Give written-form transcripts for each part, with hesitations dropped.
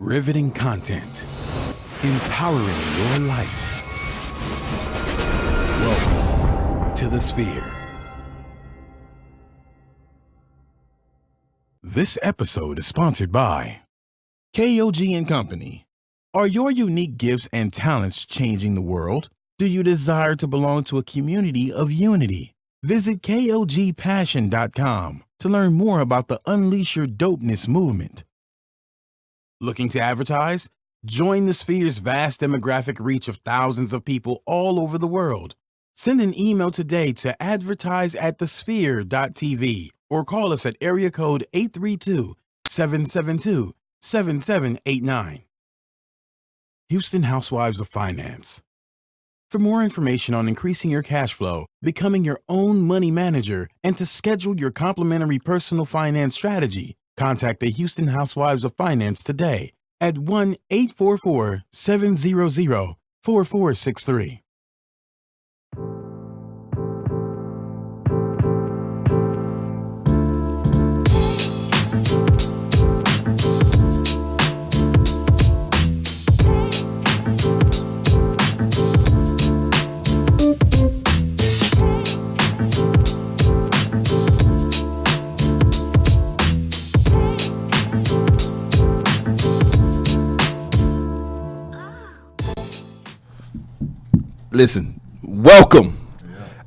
Riveting content. Empowering your life. Welcome to The Sphere. This episode is sponsored by KOG & Company. Are your unique gifts and talents changing the world? Do you desire to belong to a community of unity? Visit KOGpassion.com to learn more about the Unleash Your Dopeness movement. Looking to advertise? Join the Sphere's vast demographic reach of thousands of people all over the world. Send an email today to advertise@thesphere.tv or call us at area code 832-772-7789. Houston Housewives of Finance. For more information on increasing your cash flow, becoming your own money manager, and to schedule your complimentary personal finance strategy, contact the Houston Housewives of Finance today at 1-844-700-4463. Listen, welcome.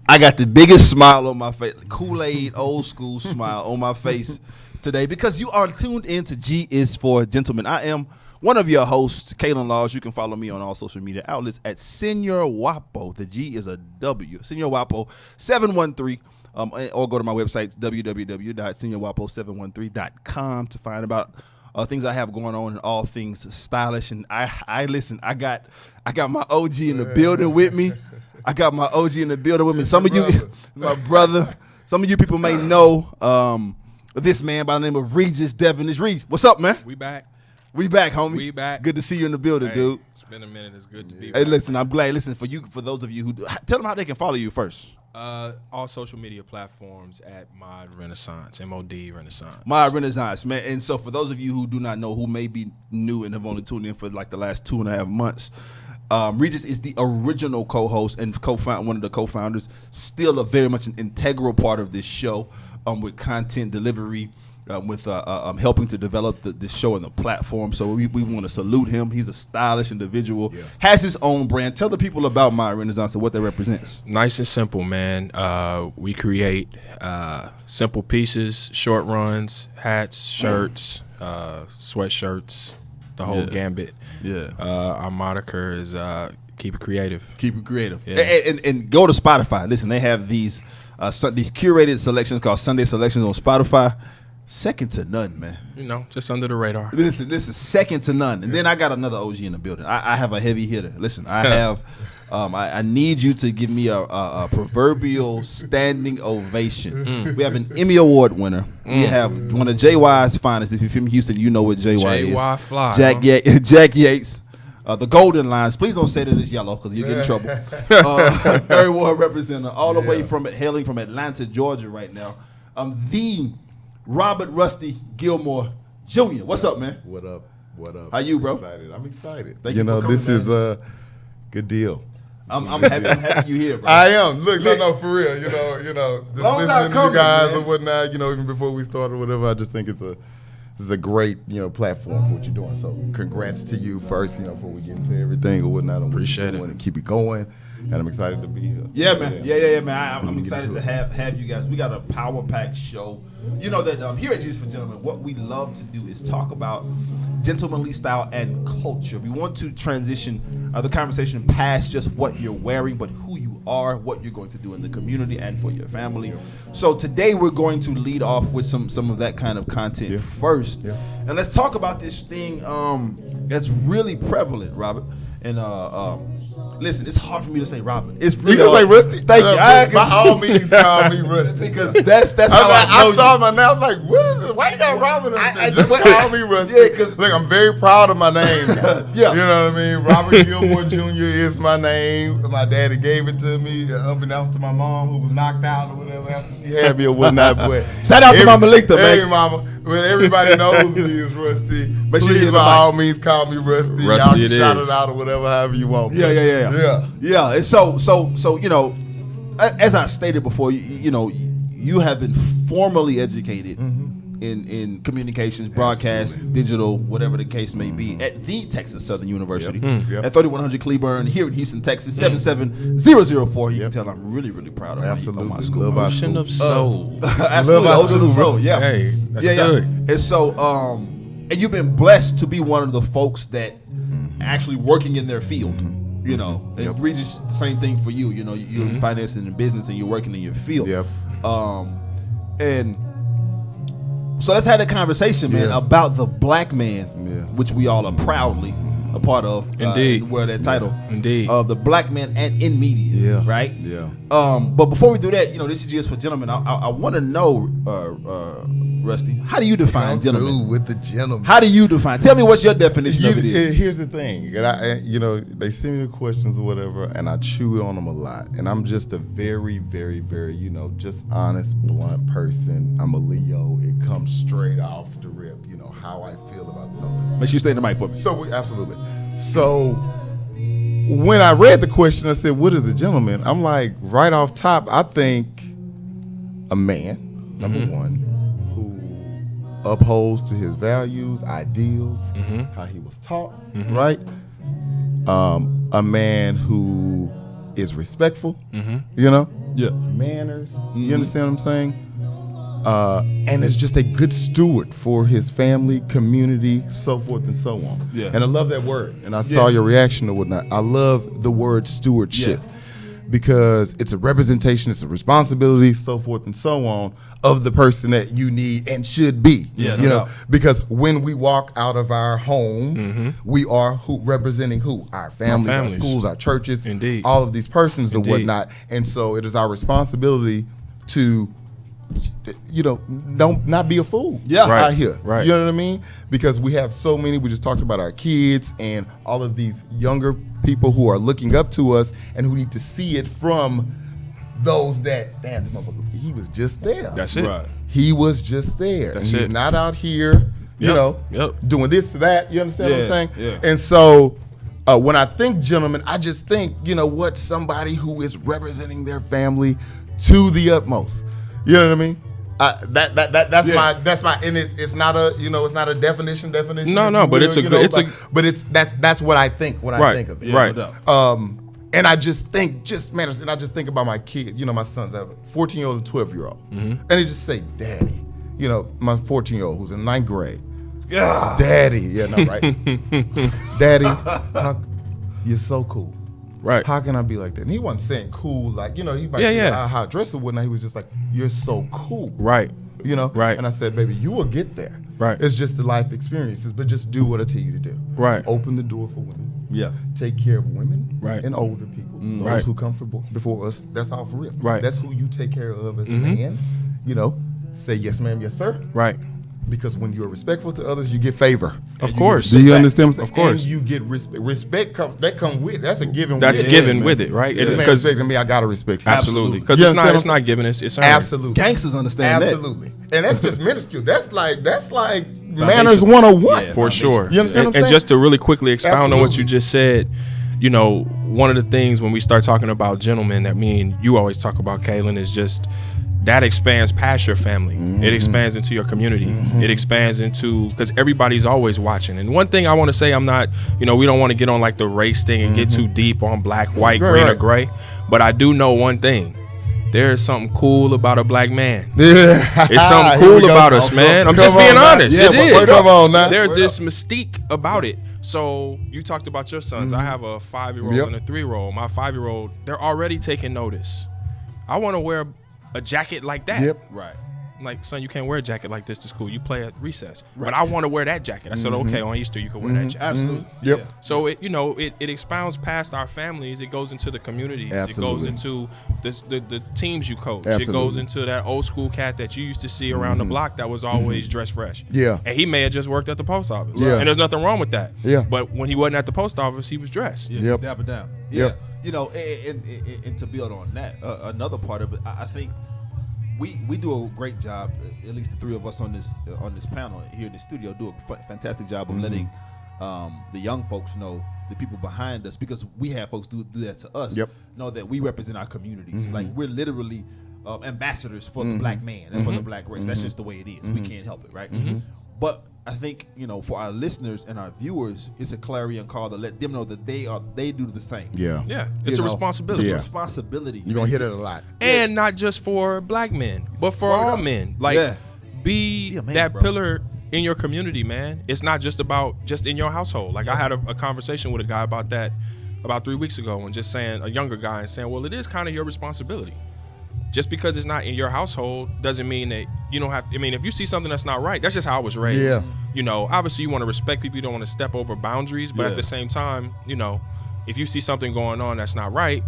I got the biggest smile on my face, Kool-Aid, old school smile on my face today because you are tuned in to G is for Gentlemen. I am one of your hosts, Kalen Laws. You can follow me on all social media outlets at Senior Wapo. The G is a W. Senior Wapo 713. Or go to my website, www.seniorwapo713.com to find about things I have going on and all things stylish. And I listen, I got my OG in the building with me. Some of you, my brother, some of you people may know this man by the name of Regis Devonish. Regis, what's up, man? We back, homie. We back. Good to see you in the building, dude. It's been a minute. It's good to be Hey, back. listen, I'm glad. Listen, for those of you who tell them how they can follow you first. All social media platforms at Mod Renaissance, MOD Renaissance. Mod Renaissance, man. And so for those of you who do not know, who may be new and have only tuned in for like the last 2.5 months, Regis is the original co-host and one of the co-founders, still a very much an integral part of this show with content delivery, with helping to develop this show and the platform. So we want to salute him. He's a stylish individual, has his own brand. Tell the people about My Renaissance and what that represents. Nice and simple, man. We create simple pieces, short runs, hats, shirts, sweatshirts, the whole gambit. Yeah. Our moniker is keep it creative. Keep it creative. Yeah. And go to Spotify. Listen, they have these curated selections called Sunday Selections on Spotify. Second to none, man. You know, just under the radar. Listen, this is second to none. And then I got another OG in the building. I have a heavy hitter. Listen, I have I need you to give me a proverbial standing ovation. We have an Emmy Award winner. We have one of JY's finest. If you're from Houston, you know what JY is. JY Fly. Jack Yates. The Golden Lines. Please don't say that it's yellow because you get in trouble. Third Ward representative, all the way hailing from Atlanta, Georgia right now. The Robert Rusty Gilmore Jr. What's up, man? What up? How you, bro? I'm excited. Thank you for coming, this is a good deal. I'm happy you here, bro. I am. Look, no, for real. Just listening to you guys and whatnot. Even before we started, whatever. I just think this is a great, platform for what you're doing. So, congrats to you first. Before we get into everything or whatnot. Appreciate it. And keep it going. And I'm excited to be here. Yeah, man. Yeah, man. I'm excited to have you guys. We got a power-packed show. You know that here at Jesus for Gentlemen, what we love to do is talk about gentlemanly style and culture. We want to transition the conversation past just what you're wearing, but who you are, what you're going to do in the community and for your family. So today we're going to lead off with some of that kind of content first. Yeah. And let's talk about this thing that's really prevalent, Robert. And listen, it's hard for me to say Robert. It's You can say Rusty. Thank you. By all means, call me Rusty. Because that's how I saw my name. I was like, what is this? Why you got Robert? Just call me Rusty. Yeah, because look, I'm very proud of my name. You know what I mean? Robert Gilmore Jr. is my name. My daddy gave it to me, unbeknownst to my mom, who was knocked out or whatever after she had me or whatnot. But shout out to Mama Linkta, hey, man. Mama. when everybody knows me as Rusty, Make sure you please hit by the all means call me Rusty. Rusty Y'all can it shout is. it out or whatever, however you want. Yeah. And so you know, as I stated before, you have been formally educated in communications, broadcast, digital, whatever the case may be, at the Texas Southern University at 3100 Cleburne here in Houston, Texas, 77004. You can tell I'm really, really proud of Absolutely. my school. Love our Ocean of soul. Absolutely, Love our Ocean of school, Soul. Yeah, Hey, that's good. And so, and you've been blessed to be one of the folks that actually working in their field. You know, and Regis, same thing for you. You know, you're in finance and in business, and you're working in your field. Yep. And so let's have that conversation, man, about the black man, which we all are proudly a part of. Indeed. Wear that title. Indeed. Of the black man and in media. Yeah. Right? Yeah. But before we do that, this is just for gentlemen. I want to know, Rusty, how do you define gentleman? With the gentleman. How do you define? Tell me what your definition of it is. Here's the thing, and they send me the questions or whatever, and I chew on them a lot. And I'm just a very, very, very, just honest, blunt person. I'm a Leo. It comes straight off the rip. How I feel about something. Make sure you stay in the mic for me. Absolutely. So when I read the question, I said, "What is a gentleman?" I'm like, right off top, I think a man, number one, who upholds to his values, ideals, how he was taught, right? A man who is respectful, manners. You understand what I'm saying? And is just a good steward for his family, community, so forth and so on. Yeah. And I love that word. And I saw your reaction or whatnot. I love the word stewardship because it's a representation, it's a responsibility, so forth and so on, of the person that you need and should be. Because when we walk out of our homes, we are representing who? Our families, our schools, our churches, Indeed. all of these persons and Indeed. whatnot. And so it is our responsibility to don't not be a fool out here. Right. You know what I mean? Because we have so many, we just talked about our kids and all of these younger people who are looking up to us and who need to see it from those that, damn, this motherfucker, he was just there. That's it. Right. He was just there. That's and he's it. not out here, doing this to that. You understand what I'm saying? Yeah. And so when I think gentleman, I just think, what, somebody who is representing their family to the utmost. You know what I mean? That's my and it's not a it's not a definition. No, but it's that's what I think when I think of it. Right. And I just think about my kids. My sons have a 14-year-old and 12-year-old, and they just say, "Daddy." My 14-year-old who's in 9th grade. Yeah. Daddy. Yeah, no, right. Daddy, you're so cool. Right. How can I be like that? And he wasn't saying cool like, he might be how I dress or whatnot. He was just like, you're so cool. Right. Right. And I said, baby, you will get there. Right. It's just the life experiences, but just do what I tell you to do. Right. Open the door for women. Yeah. Take care of women. Right. And older people. Those Right. who come before us. That's all for real. Right. That's who you take care of as a man. Say yes, ma'am, yes, sir. Right. Because when you're respectful to others, you get favor. Of course. Do you understand? Of course. And you get respect. Respect comes with. That's a given. That's with given man. with it, right? This man Because respecting me, I gotta respect you. absolutely, because You it's understand not given. It's earned. Absolutely. Gangsters understand Absolutely. And that's just minuscule. That's like manners 101. Yeah. For sure. You understand what I'm and saying? just to really quickly expound on what you Absolutely. just said, one of the things when we start talking about gentlemen that me and you always talk about, Kaylin, is just that expands past your family. It expands into your community. It expands into, because everybody's always watching. And one thing I want to say, I'm not, we don't want to get on like the race thing and get too deep on black, white, green, or gray. But I do know one thing. There is something cool about a black man. Yeah. It's something cool about us, man. I'm just being honest. Yeah, it is. Come on now. There's this mystique about it. So you talked about your sons. I have a 5-year-old and a 3-year-old. My 5-year-old, they're already taking notice. I want to wear a jacket like that. Yep. Right. I'm like, son, you can't wear a jacket like this to school. You play at recess. Right. But I want to wear that jacket. I said, okay, on Easter you can wear that jacket. Absolutely. Yep. Yeah. So it expounds past our families. It goes into the communities. Absolutely. It goes into the teams you coach. Absolutely. It goes into that old school cat that you used to see around the block that was always dressed fresh. Yeah. And he may have just worked at the post office. Yeah. And there's nothing wrong with that. Yeah. But when he wasn't at the post office, he was dressed. Yeah. Yep. Dapper down. Yep. Yeah. And to build on that, another part of it, I think we do a great job. At least the three of us on this panel here in the studio do a fantastic job of letting the young folks know, the people behind us, because we have folks do that to us. Yep. Know that we represent our communities. Like we're literally ambassadors for the black man and for the black race. That's just the way it is. We can't help it, right? But I think, for our listeners and our viewers, it's a clarion call to let them know that they do the same. Yeah. Yeah, it's a responsibility. It's a responsibility. You're gonna hit it a lot. And not just for black men, but for all men. Like, be a man, that bro. pillar in your community, man. It's not just about just in your household. Like, I had a conversation with a guy about that about 3 weeks ago, and just saying, a younger guy, and saying, well, it is kind of your responsibility. Just because it's not in your household doesn't mean that you don't have. I mean, if you see something that's not right, that's just how I was raised. Yeah. Obviously you want to respect people. You don't want to step over boundaries. But at the same time, if you see something going on that's not right,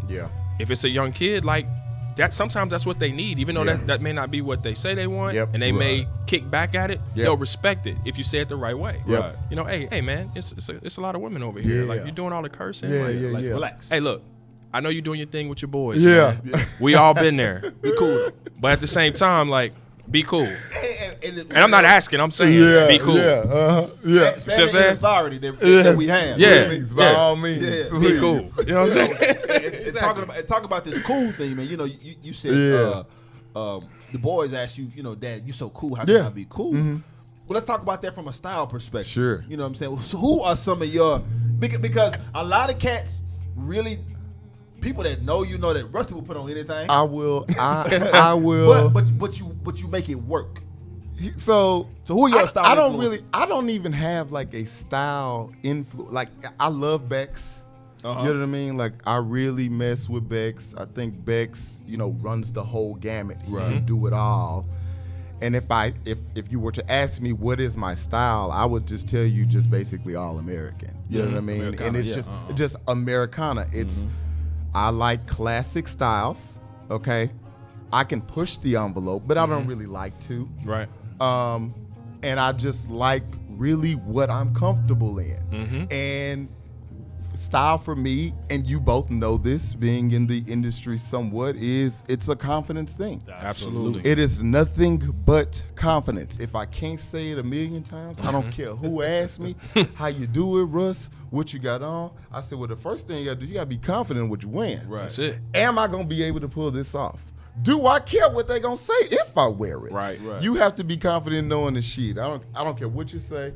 if it's a young kid, like that, sometimes that's what they need. Even though that may not be what they say they want, and they may kick back at it, they'll respect it if you say it the right way. Hey man, it's a lot of women over here. Like, you're doing all the cursing. Relax. Hey, look. I know you're doing your thing with your boys. Man. We all been there. Be cool. But at the same time, like, be cool. And I'm not asking. I'm saying, be cool. Stand in authority that we have. By all means. Be cool. You know what I'm saying? Talking about this cool thing, man. You said the boys ask you, Dad, you so cool. How can I be cool? Well, let's talk about that from a style perspective. Sure. You know what I'm saying? So who are some of your, because a lot of cats really, people that know that Rusty will put on anything. I will. I will. But you make it work. So who are your style? I don't even have like a style influence. Like, I love Bex. You know what I mean? Like, I really mess with Bex. I think Bex, runs the whole gamut. He can do it all. And if you were to ask me what is my style, I would just tell you just basically all American. You know what I mean? Americana, and it's just Americana. It's I like classic styles, okay? I can push the envelope, but I don't really like to. Right. And I just like really what I'm comfortable in. And style for me, and you both know this, being in the industry somewhat, it's a confidence thing. Absolutely. It is nothing but confidence. If I can't say it a million times, I don't care who asks me, how you do it, Russ, what you got on. I said, well, the first thing you got to do, you got to be confident in what you're wearing. Right. That's it. Am I going to be able to pull this off? Do I care what they going to say if I wear it? Right. You have to be confident knowing the shit. I don't care what you say.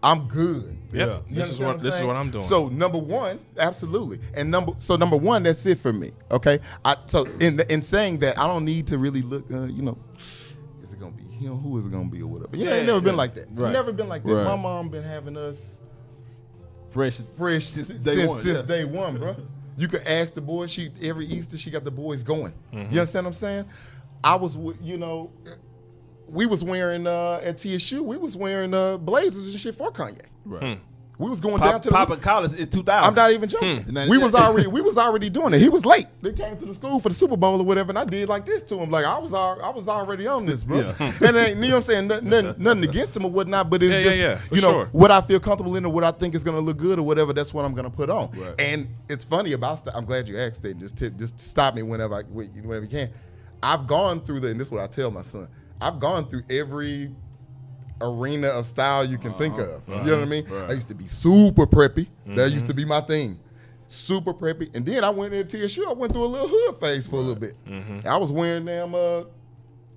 I'm good. Yep. This is what I'm doing. So number one, absolutely. And number one, that's it for me. Okay. So in saying that, I don't need to really look. Is it gonna be him? Who is it gonna be or whatever? Ain't never been like that. Right. Never been like that. Right. My mom been having us fresh since day one, bro. You could ask the boys. Every Easter she got the boys going. You understand what I'm saying? I was, we was wearing at TSU. We was wearing blazers and shit for Kanye. Right. We was going down to the popping collars in 2000. I'm not even joking. We was already doing it. He was late. They came to the school for the Super Bowl or whatever, and I did like this to him. Like I was already on this, bro. And you know what I'm saying? Nothing against him or whatnot, but it's what I feel comfortable in or what I think is gonna look good or whatever. That's what I'm gonna put on. Right. And it's funny about. I'm glad you asked it. Just stop me whenever you can. I've gone through and this is what I tell my son. I've gone through every arena of style you can think of. You know what I mean? Right. I used to be super preppy. That used to be my thing. Super preppy. And then I went into TSU. I went through a little hood phase for a little bit. I was wearing damn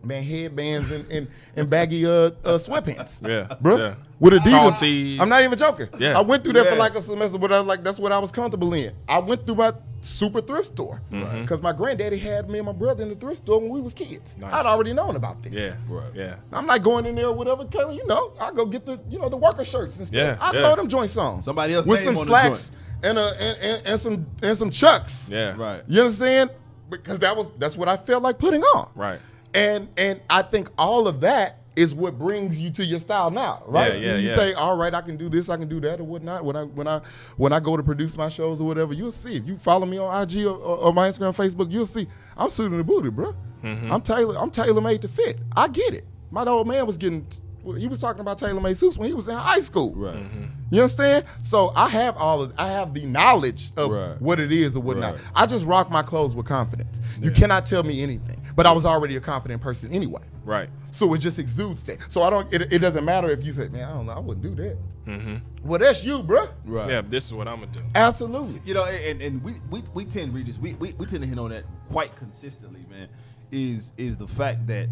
headbands and baggy sweatpants. Yeah. Bro. Yeah. With Adidas. Salties. I'm not even joking. Yeah. I went through that for like a semester, but that's what I was comfortable in. I went through my super thrift store because my granddaddy had me and my brother in the thrift store when we was kids. Nice. I'd already known about this. Yeah. Right. Yeah. I'm not going in there or whatever. I go get the worker shirts and stuff. Yeah, I throw them joints on. Somebody else with name some on slacks the and some chucks. Yeah. Right. You understand? Because that's what I felt like putting on. Right. And I think all of that is what brings you to your style now, right? Yeah, you say, all right, I can do this, I can do that, or whatnot. When I go to produce my shows or whatever, you'll see. If you follow me on IG or my Instagram, Facebook, you'll see. I'm suited and booted, bro. I'm tailor made to fit. I get it. My old man he was talking about tailor made suits when he was in high school. Right. You understand? So I have the knowledge of what it is or whatnot. Right. I just rock my clothes with confidence. You cannot tell me anything. But I was already a confident person anyway. Right. So it just exudes that. So it doesn't matter if you say, man, I don't know, I wouldn't do that. Well, that's you, bruh. Right. Yeah, this is what I'm gonna do. Absolutely. You know, and we tend to read this. We tend to hit on that quite consistently, man. Is the fact that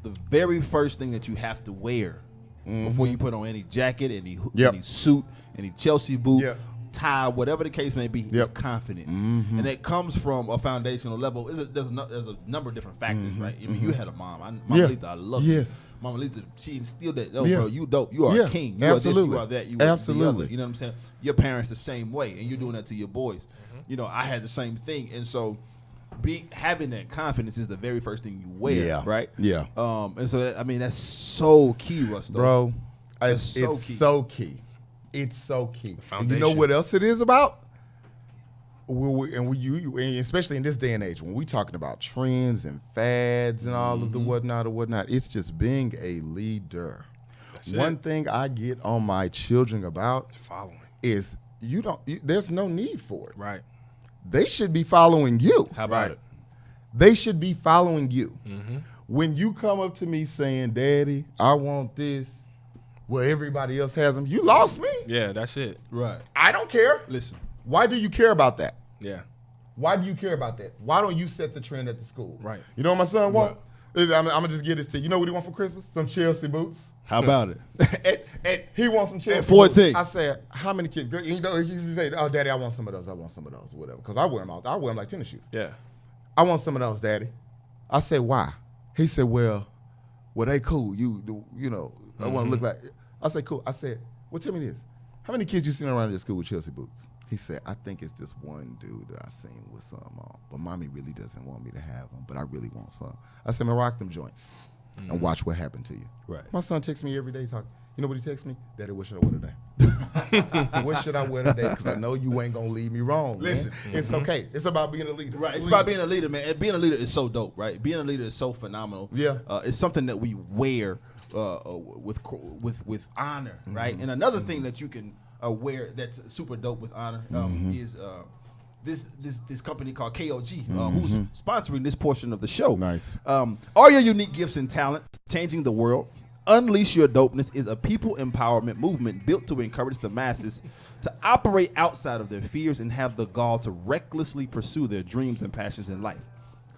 the very first thing that you have to wear before you put on any jacket, any suit, any Chelsea boot, tie, whatever the case may be, is confidence, and that comes from a foundational level. There's a number of different factors, right? I mean, you had a mom. Mama Letha, I love you. Mama Letha, she instilled that. Oh, bro, you dope. You are a king. You Absolutely. are this. You are that. You are the other. You know what I'm saying? Your parents the same way, and you're doing that to your boys. You know, I had the same thing, and so having that confidence is the very first thing you wear, right? Yeah. And so that's so key, Russ. Bro, it's so key. It's so key. And you know what else it is about? Especially in this day and age, when we're talking about trends and fads and all of the whatnot, it's just being a leader. One thing I get on my children about is there's no need for it. Right. They should be following you. How about it? They should be following you. When you come up to me saying, Daddy, I want this, well, everybody else has them, you lost me. Yeah, that's it. Right. I don't care. Listen. Why do you care about that? Yeah. Why do you care about that? Why don't you set the trend at the school? Right. You know what my son want? I'm going to just get this to you. You know what he want for Christmas? Some Chelsea boots. How about it? He wants some Chelsea at 14. Boots. I said, how many kids? You know, he said, oh, Daddy, I want some of those. I want some of those, whatever. Because I wear them like tennis shoes. Yeah. I want some of those, Daddy. I said, why? He said, well, they cool. You know, I want to look like. I said, cool. I said, well, tell me this. How many kids you seen around your school with Chelsea boots? He said, I think it's this one dude that I seen with some on. But Mommy really doesn't want me to have them, but I really want some. I said, man, rock them joints and watch what happened to you. Right. My son texts me every day talking. You know what he texts me? Daddy, what should I wear today? What should I wear today? Because I know you ain't going to lead me wrong. Listen, it's okay. It's about being a leader. Right. It's about being a leader, man. And being a leader is so dope, right? Being a leader is so phenomenal. Yeah. It's something that we wear with honor, right? And another thing that you can wear that's super dope with honor is this company called KOG, who's sponsoring this portion of the show. Nice. Are your unique gifts and talents changing the world? Unleash Your Dopeness is a people empowerment movement built to encourage the masses to operate outside of their fears and have the gall to recklessly pursue their dreams and passions in life.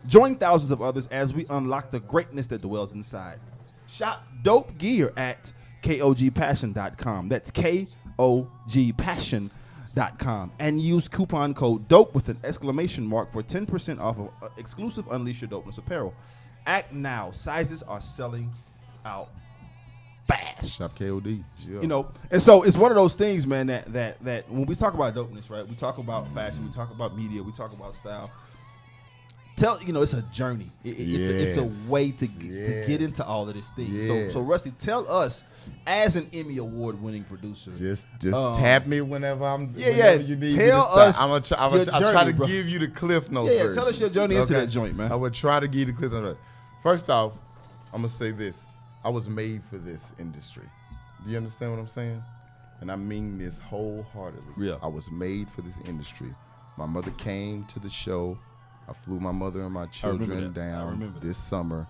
Join thousands of others as we unlock the greatness that dwells inside. Shop dope gear at KOGpassion.com. That's KOGpassion.com. And use coupon code DOPE with an exclamation mark for 10% off of exclusive Unleash Your Dopeness apparel. Act now. Sizes are selling out fast. Shop KOD. Yeah. You know, and so it's one of those things, man, that when we talk about dopeness, right? We talk about fashion, we talk about media, we talk about style. It's a journey. It's a way to get into all of this thing. Yes. So Rusty, tell us, as an Emmy Award winning producer, just tap me whenever you need tell me to us stop. I'll try to give you the cliff notes. Yeah, tell us your journey into that joint, man. I would try to give you the cliff notes. First off, I'm gonna say this: I was made for this industry. Do you understand what I'm saying? And I mean this wholeheartedly. Yeah. I was made for this industry. My mother came to the show. I flew my mother and my children down this summer.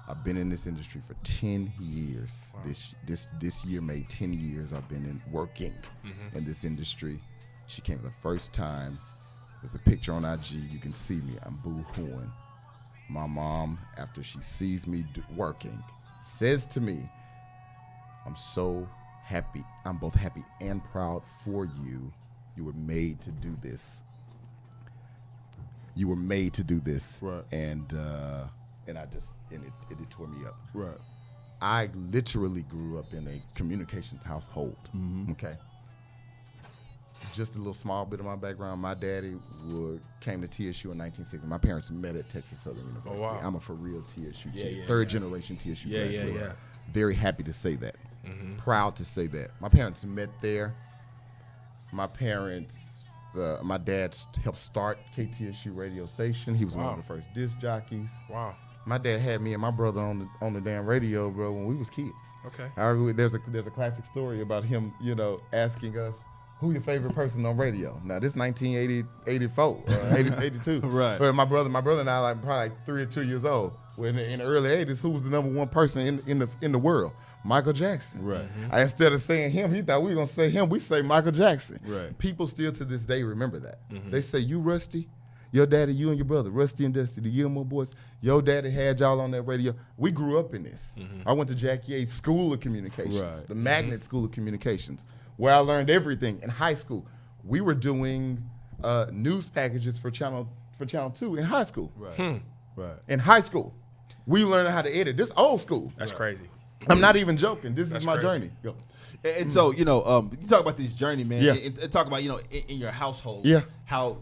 I've been in this industry for 10 years. Wow. This year made 10 years I've been working in this industry. She came the first time. There's a picture on IG. You can see me. I'm boo-hooing. My mom, after she sees me working, says to me, I'm so happy. I'm both happy and proud for you. You were made to do this. You were made to do this, right? And it tore me up, right? I literally grew up in a communications household. Okay, just a little small bit of my background. My daddy came to TSU in 1960. My parents met at Texas Southern University. Oh, wow. I'm a for real TSU kid, third generation TSU graduate. Yeah. Very happy to say that. Proud to say that. My parents met there. My dad helped start KTSU radio station. He was one of the first disc jockeys. Wow. My dad had me and my brother on the damn radio, bro, when we was kids. Okay. There's a classic story about him, asking us who your favorite person on radio? Now this 1984, 82. Right. But my brother and I like probably like 3 or 2 years old. When in the early 80s, who was the number one person in the world? Michael Jackson. Right. Instead of saying him, he thought we were gonna say him. We say Michael Jackson. Right. People still to this day remember that. They say, you Rusty, your daddy, you and your brother, Rusty and Dusty, the Gilmore boys. Your daddy had y'all on that radio. We grew up in this. I went to Jackie A's School of Communications, the Magnet School of Communications, where I learned everything in high school. We were doing news packages for Channel 2 in high school. Right. Right. In high school, we learned how to edit. This old school. That's crazy. I'm not even joking. This is my crazy. journey. Go. And so, you talk about this journey, man. Yeah. And talk about, in your household, Yeah. how,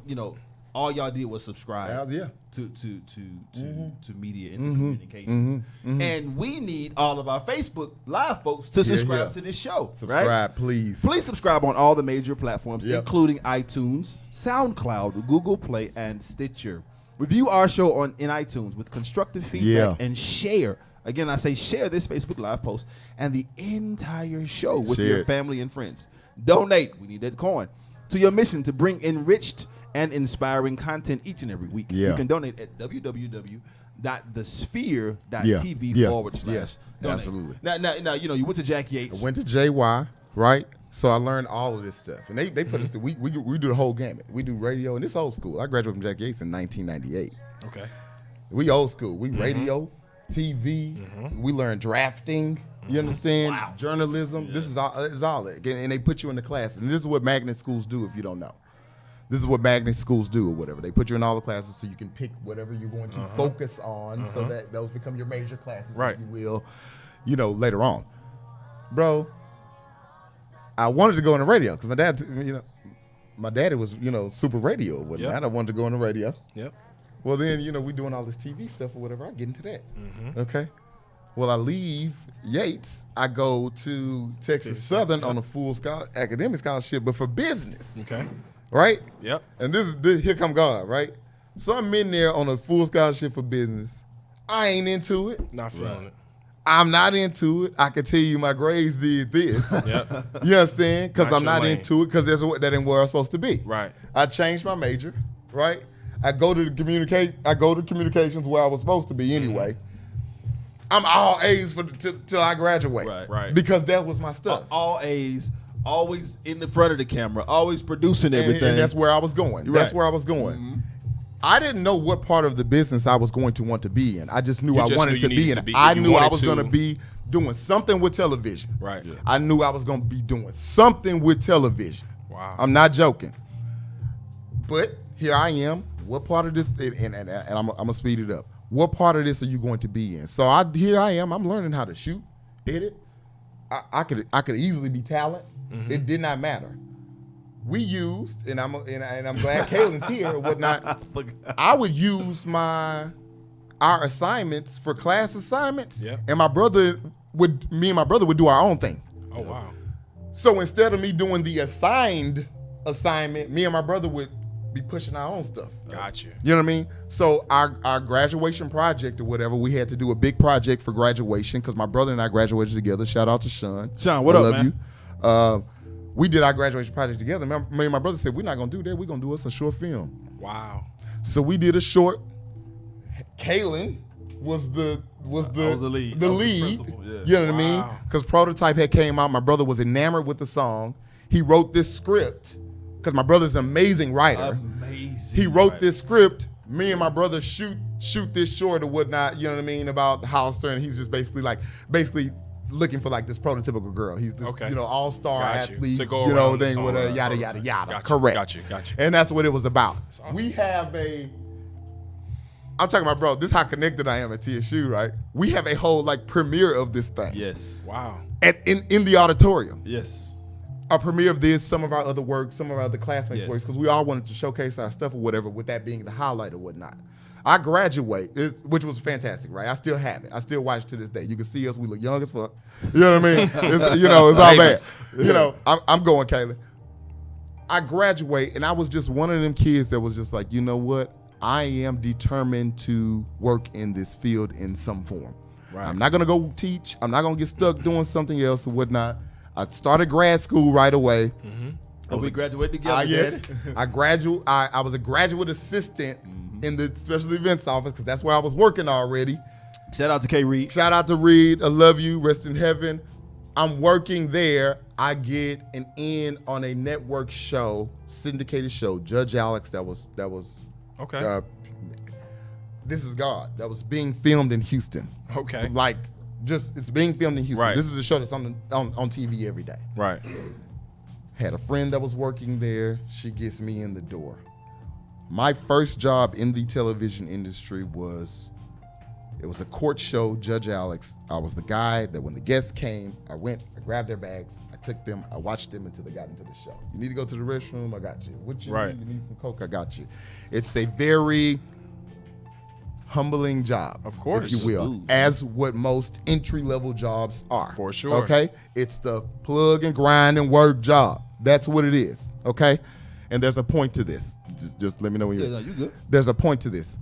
all y'all did was subscribe Yeah. to media, into communications. And we need all of our Facebook Live folks to subscribe to this show. Subscribe, right? please. Please subscribe on all the major platforms, Yep. including iTunes, SoundCloud, Google Play, and Stitcher. Review our show in iTunes with constructive feedback and share. Again, I say share this Facebook Live post and the entire show with your family and friends. Donate, we need that coin, to your mission to bring enriched and inspiring content each and every week. Yeah. You can donate at www.thesphere.tv/donate. Yeah, absolutely. Now, you went to Jackie H. I went to JY, right? So I learned all of this stuff. And they put us to, we do the whole gamut. We do radio, and it's old school. I graduated from Jackie H in 1998. Okay. We old school. We radio, TV. We learn drafting. You understand? Wow. Journalism. Yeah. This is all it. And they put you in the classes. And this is what magnet schools do if you don't know. This is what magnet schools do or whatever. They put you in all the classes so you can pick whatever you're going to focus on so that those become your major classes, if you will, later on. Bro, I wanted to go on the radio because my daddy was, super radio or whatnot. Yep. I wanted to go on the radio. Yep. Well, then, we doing all this TV stuff or whatever. I get into that. Okay. Well, I leave Yates. I go to Texas Southern on a full academic scholarship, but for business. Okay. Right? Yep. And this here come God, right? So I'm in there on a full scholarship for business. I ain't into it. Not feeling it. I'm not into it. I can tell you my grades did this. Yep. You understand? Because I'm your not lane. into it because that ain't where I'm supposed to be. Right. I changed my major, right? I go to communications where I was supposed to be anyway. I'm all A's till I graduate. Right. Because that was my stuff. All A's, always in the front of the camera, always producing everything. And that's where I was going. That's where I was going. I didn't know what part of the business I was going to want to be in. I just knew I wanted to be in. I knew I was going to be doing something with television. Right. Yeah. I knew I was going to be doing something with television. Wow. I'm not joking. But here I am. What part of this, and I'm going to speed it up. What part of this are you going to be in? So here I am. I'm learning how to shoot, edit. I could easily be talent. It did not matter. We used, and I'm glad Kaylin's here or whatnot. I would use our assignments for class assignments, and me and my brother would do our own thing. Oh wow! So instead of me doing the assigned assignment, me and my brother would be pushing our own stuff. Gotcha. You know what I mean? So our graduation project or whatever, we had to do a big project for graduation because my brother and I graduated together. Shout out to Sean. Sean, what up, man? You. We did our graduation project together. Me and my brother said, we're not going to do that. We're going to do us a short film. Wow. So we did a short. Kaylin was the lead. The lead. You know what I mean? Because Prototype had came out. My brother was enamored with the song. He wrote this script because my brother's an amazing writer. He wrote this script. Me and my brother shoot this short or whatnot. You know what I mean? About Hollister, and he's just basically looking for like this prototypical girl. He's this, all-star athlete, thing with a yada, yada, yada. Gotcha. Correct. Gotcha. And that's what it was about. Awesome. We have I'm talking about, bro, this is how connected I am at TSU, right? We have a whole premiere of this thing. Yes. Wow. In the auditorium. Yes. A premiere of this, some of our other work, some of our other classmates' work, Yes. because we all wanted to showcase our stuff or whatever, with that being the highlight or whatnot. I graduate, which was fantastic, right? I still have it. I still watch it to this day. You can see us. We look young as fuck. You know what I mean? It's all bad. I'm going, Kayla. I graduate, and I was just one of them kids that was just like, you know what? I am determined to work in this field in some form. Right. I'm not going to go teach. I'm not going to get stuck doing something else or whatnot. I started grad school right away. We graduated together. Yes, I was a graduate assistant in the special events office because that's where I was working already. Shout out to K. Reed. Shout out to Reed. I love you. Rest in heaven. I'm working there. I get an in on a network show, syndicated show. Judge Alex. That was. Okay. This is God. That was being filmed in Houston. Okay. Like, it's being filmed in Houston. Right. This is a show that's on TV every day. Right. Had a friend that was working there. She gets me in the door. My first job in the television industry was a court show, Judge Alex. I was the guy that when the guests came, I grabbed their bags, I took them, I watched them until they got into the show. You need to go to the restroom, I got you. What you need? You need some Coke, I got you. It's a very humbling job, of course, if you will, as what most entry-level jobs are. For sure. Okay? It's the plug and grind and work job. That's what it is, okay? And there's a point to this. Just let me know when you're... Yeah, no, you good. There's a point to this.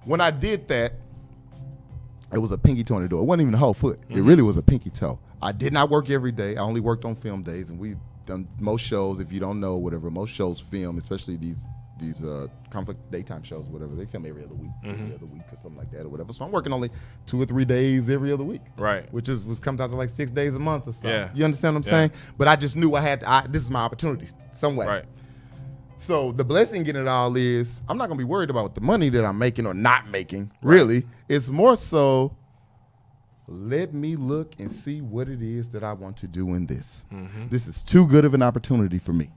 When I did that, it was a pinky toe in the door. It wasn't even a whole foot. It really was a pinky toe. I did not work every day. I only worked on film days, and we've done most shows, if you don't know, whatever, most shows film, especially these conflict daytime shows, whatever, they film every other week or something like that or whatever. So I'm working only 2 or 3 days every other week. Right. Which comes out to like 6 days a month or something. Yeah. You understand what I'm saying? But I just knew this is my opportunity some way. Right. So the blessing in it all is I'm not going to be worried about the money that I'm making or not making, really. It's more so let me look and see what it is that I want to do in this. This is too good of an opportunity for me.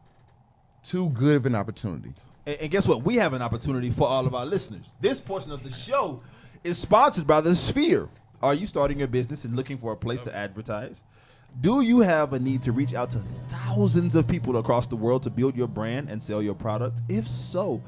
Too good of an opportunity. And guess what? We have an opportunity for all of our listeners. This portion of the show is sponsored by The Sphere. Are you starting your business and looking for a place to advertise? Do you have a need to reach out to thousands of people across the world to build your brand and sell your product? If so,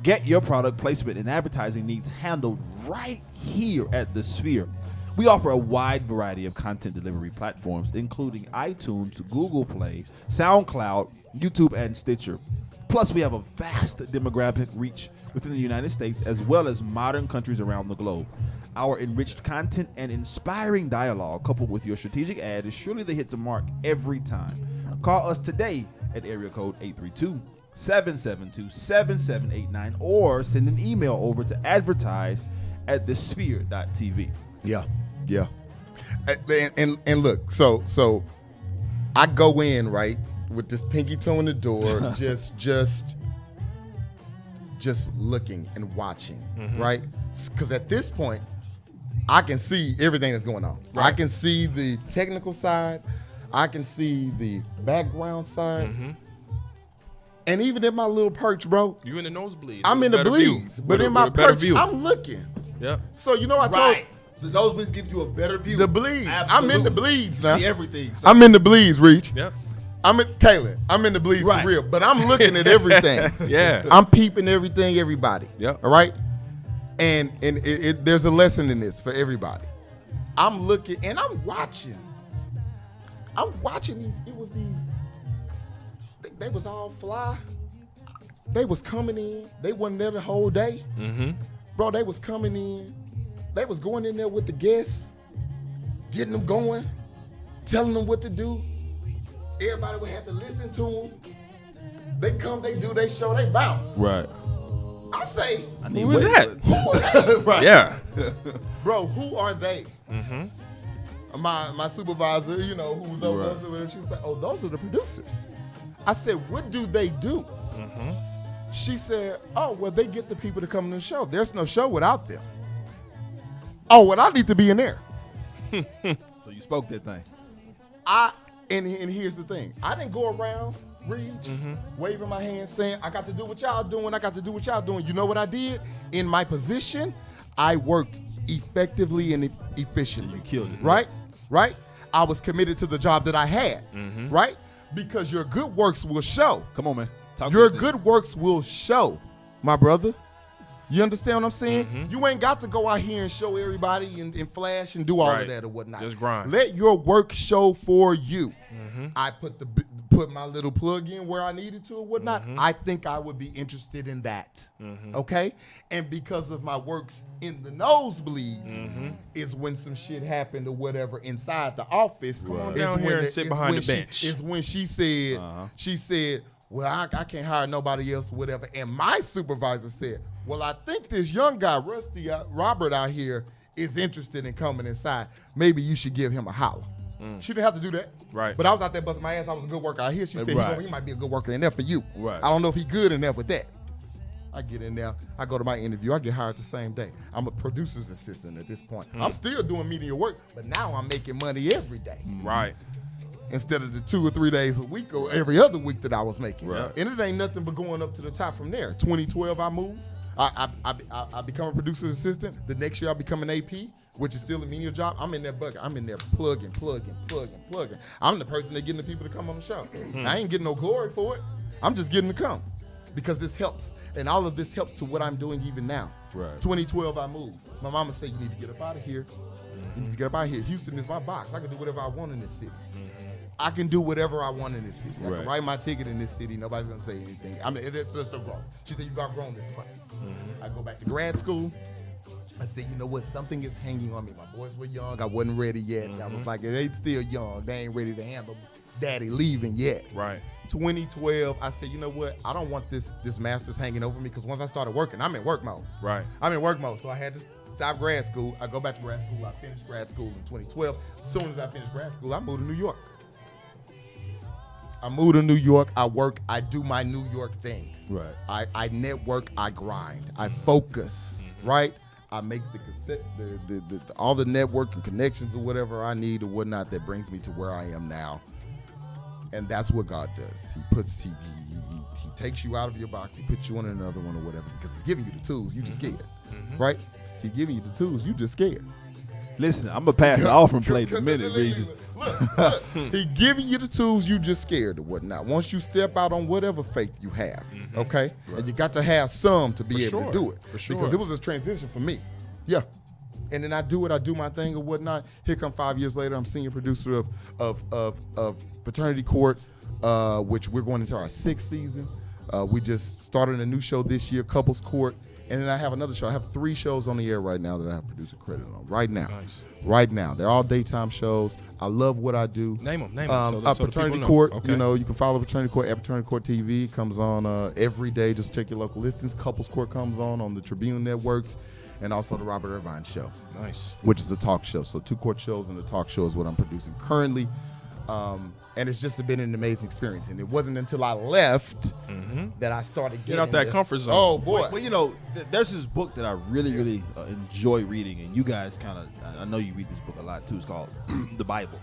get your product placement and advertising needs handled right here at The Sphere. We offer a wide variety of content delivery platforms, including iTunes, Google Play, SoundCloud, YouTube, and Stitcher. Plus, we have a vast demographic reach within the United States as well as modern countries around the globe. Our enriched content and inspiring dialogue coupled with your strategic ad is surely the hit to mark every time. Call us today at area code 832-772-7789 or send an email over to advertise@thesphere.tv. Yeah. And look, so I go in, right, with this pinky toe in the door, just looking and watching, right? Because at this point, I can see everything that's going on. Right. I can see the technical side. I can see the background side. And even in my little perch, bro. You in the nosebleeds. I'm in the bleeds. But in my perch, I'm looking. Yeah. So, you know, I told... The nosebleeds give you a better view. The bleeds. Absolutely. I'm in the bleeds now. See everything. So. I'm in the bleeds, Reach. Yep. I'm in the bleeds for real. But I'm looking at everything. Yeah. I'm peeping everybody. Yep. All right? And there's a lesson in this for everybody. I'm looking and I'm watching. These. It was these. They was all fly. They was coming in. They wasn't there the whole day. Bro, they was coming in. They was going in there with the guests, getting them going, telling them what to do. Everybody would have to listen to them. They come, they do their show, they bounce. Right. I say, who is that? Who are they? Right. Yeah. Bro, who are they? My supervisor, you know, who was over there, she was like, oh, those are the producers. I said, what do they do? She said, oh, well, they get the people to come to the show. There's no show without them. Oh, well, I need to be in there. So you spoke that thing. And here's the thing. I didn't go around, waving my hand saying, I got to do what y'all doing. I got to do what y'all doing. You know what I did? In my position, I worked effectively and efficiently. You killed it. Right? I was committed to the job that I had. Right? Because your good works will show. Come on, man. Your good works will show, my brother. You understand what I'm saying? You ain't got to go out here and show everybody and flash and do all of that or whatnot. Just grind. Let your work show for you. I put my little plug in where I needed to or whatnot. I think I would be interested in that. Okay? And because of my works in the nosebleeds is when some shit happened or whatever inside the office. Come on down here and sit behind the bench. Is when she said, well, I can't hire nobody else or whatever. And my supervisor said, well, I think this young guy, Robert out here, is interested in coming inside. Maybe you should give him a holler. She didn't have to do that. Right. But I was out there busting my ass. I was a good worker out here. She said, he might be a good worker in there for you. Right. I don't know if he's good enough with that. I get in there. I go to my interview. I get hired the same day. I'm a producer's assistant at this point. I'm still doing media work, but now I'm making money every day. Right. Instead of the 2 or 3 days a week or every other week that I was making. Right. And it ain't nothing but going up to the top from there. 2012, I moved. I become a producer's assistant. The next year, I become an AP, which is still a media job. I'm in there bucket. I'm in there plugging. I'm the person that getting the people to come on the show. I ain't getting no glory for it. I'm just getting to come because this helps. And all of this helps to what I'm doing even now. Right. 2012, I moved. My mama said, you need to get up out of here. You need to get up out of here. Houston is my box. I can do whatever I want in this city. I can do whatever I want in this city. I can write my ticket in this city. Nobody's going to say anything. I mean, it's just a growth. She said, you've outgrown this place. I go back to grad school. I said, you know what? Something is hanging on me. My boys were young. I wasn't ready yet. I was like, they still young. They ain't ready to handle daddy leaving yet. Right. 2012, I said, you know what? I don't want this master's hanging over me because once I started working, I'm in work mode. Right. I'm in work mode. So I had to stop grad school. I go back to grad school. I finished grad school in 2012. As soon as I finished grad school, I moved to New York. I work. I do my New York thing. Right. I network. I grind. I focus. Right. I make the cassette, the all the network and connections or whatever I need or whatnot that brings me to where I am now. And that's what God does. He takes you out of your box. He puts you in another one or whatever because he's giving you the tools. You just scared, right? He's giving you the tools. You just scared. Listen, I'm gonna pass the offering plate in a minute, Regis. Look, he giving you the tools. You just scared or whatnot. Once you step out on whatever faith you have, okay, and you got to have some to be able to do it because it was a transition for me. Yeah. And then I do my thing or whatnot. Here come 5 years later, I'm senior producer of Paternity Court, which we're going into our 6th season. We just started a new show this year, Couples Court. And then I have another show. I have 3 shows on the air right now that I have producer credit on. Right now. Nice. Right now. They're all daytime shows. I love what I do. Name them. So Paternity Court, okay. You can follow Paternity Court at Paternity Court TV. It comes on every day. Just check your local listings. Couples Court comes on the Tribune Networks. And also the Robert Irvine Show. Nice. Which is a talk show. So 2 court shows and a talk show is what I'm producing currently. And it's just been an amazing experience. And it wasn't until I left that I started getting out that comfort zone. Oh, boy. Well, there's this book that I really enjoy reading. And you guys I know you read this book a lot too. It's called The Bible.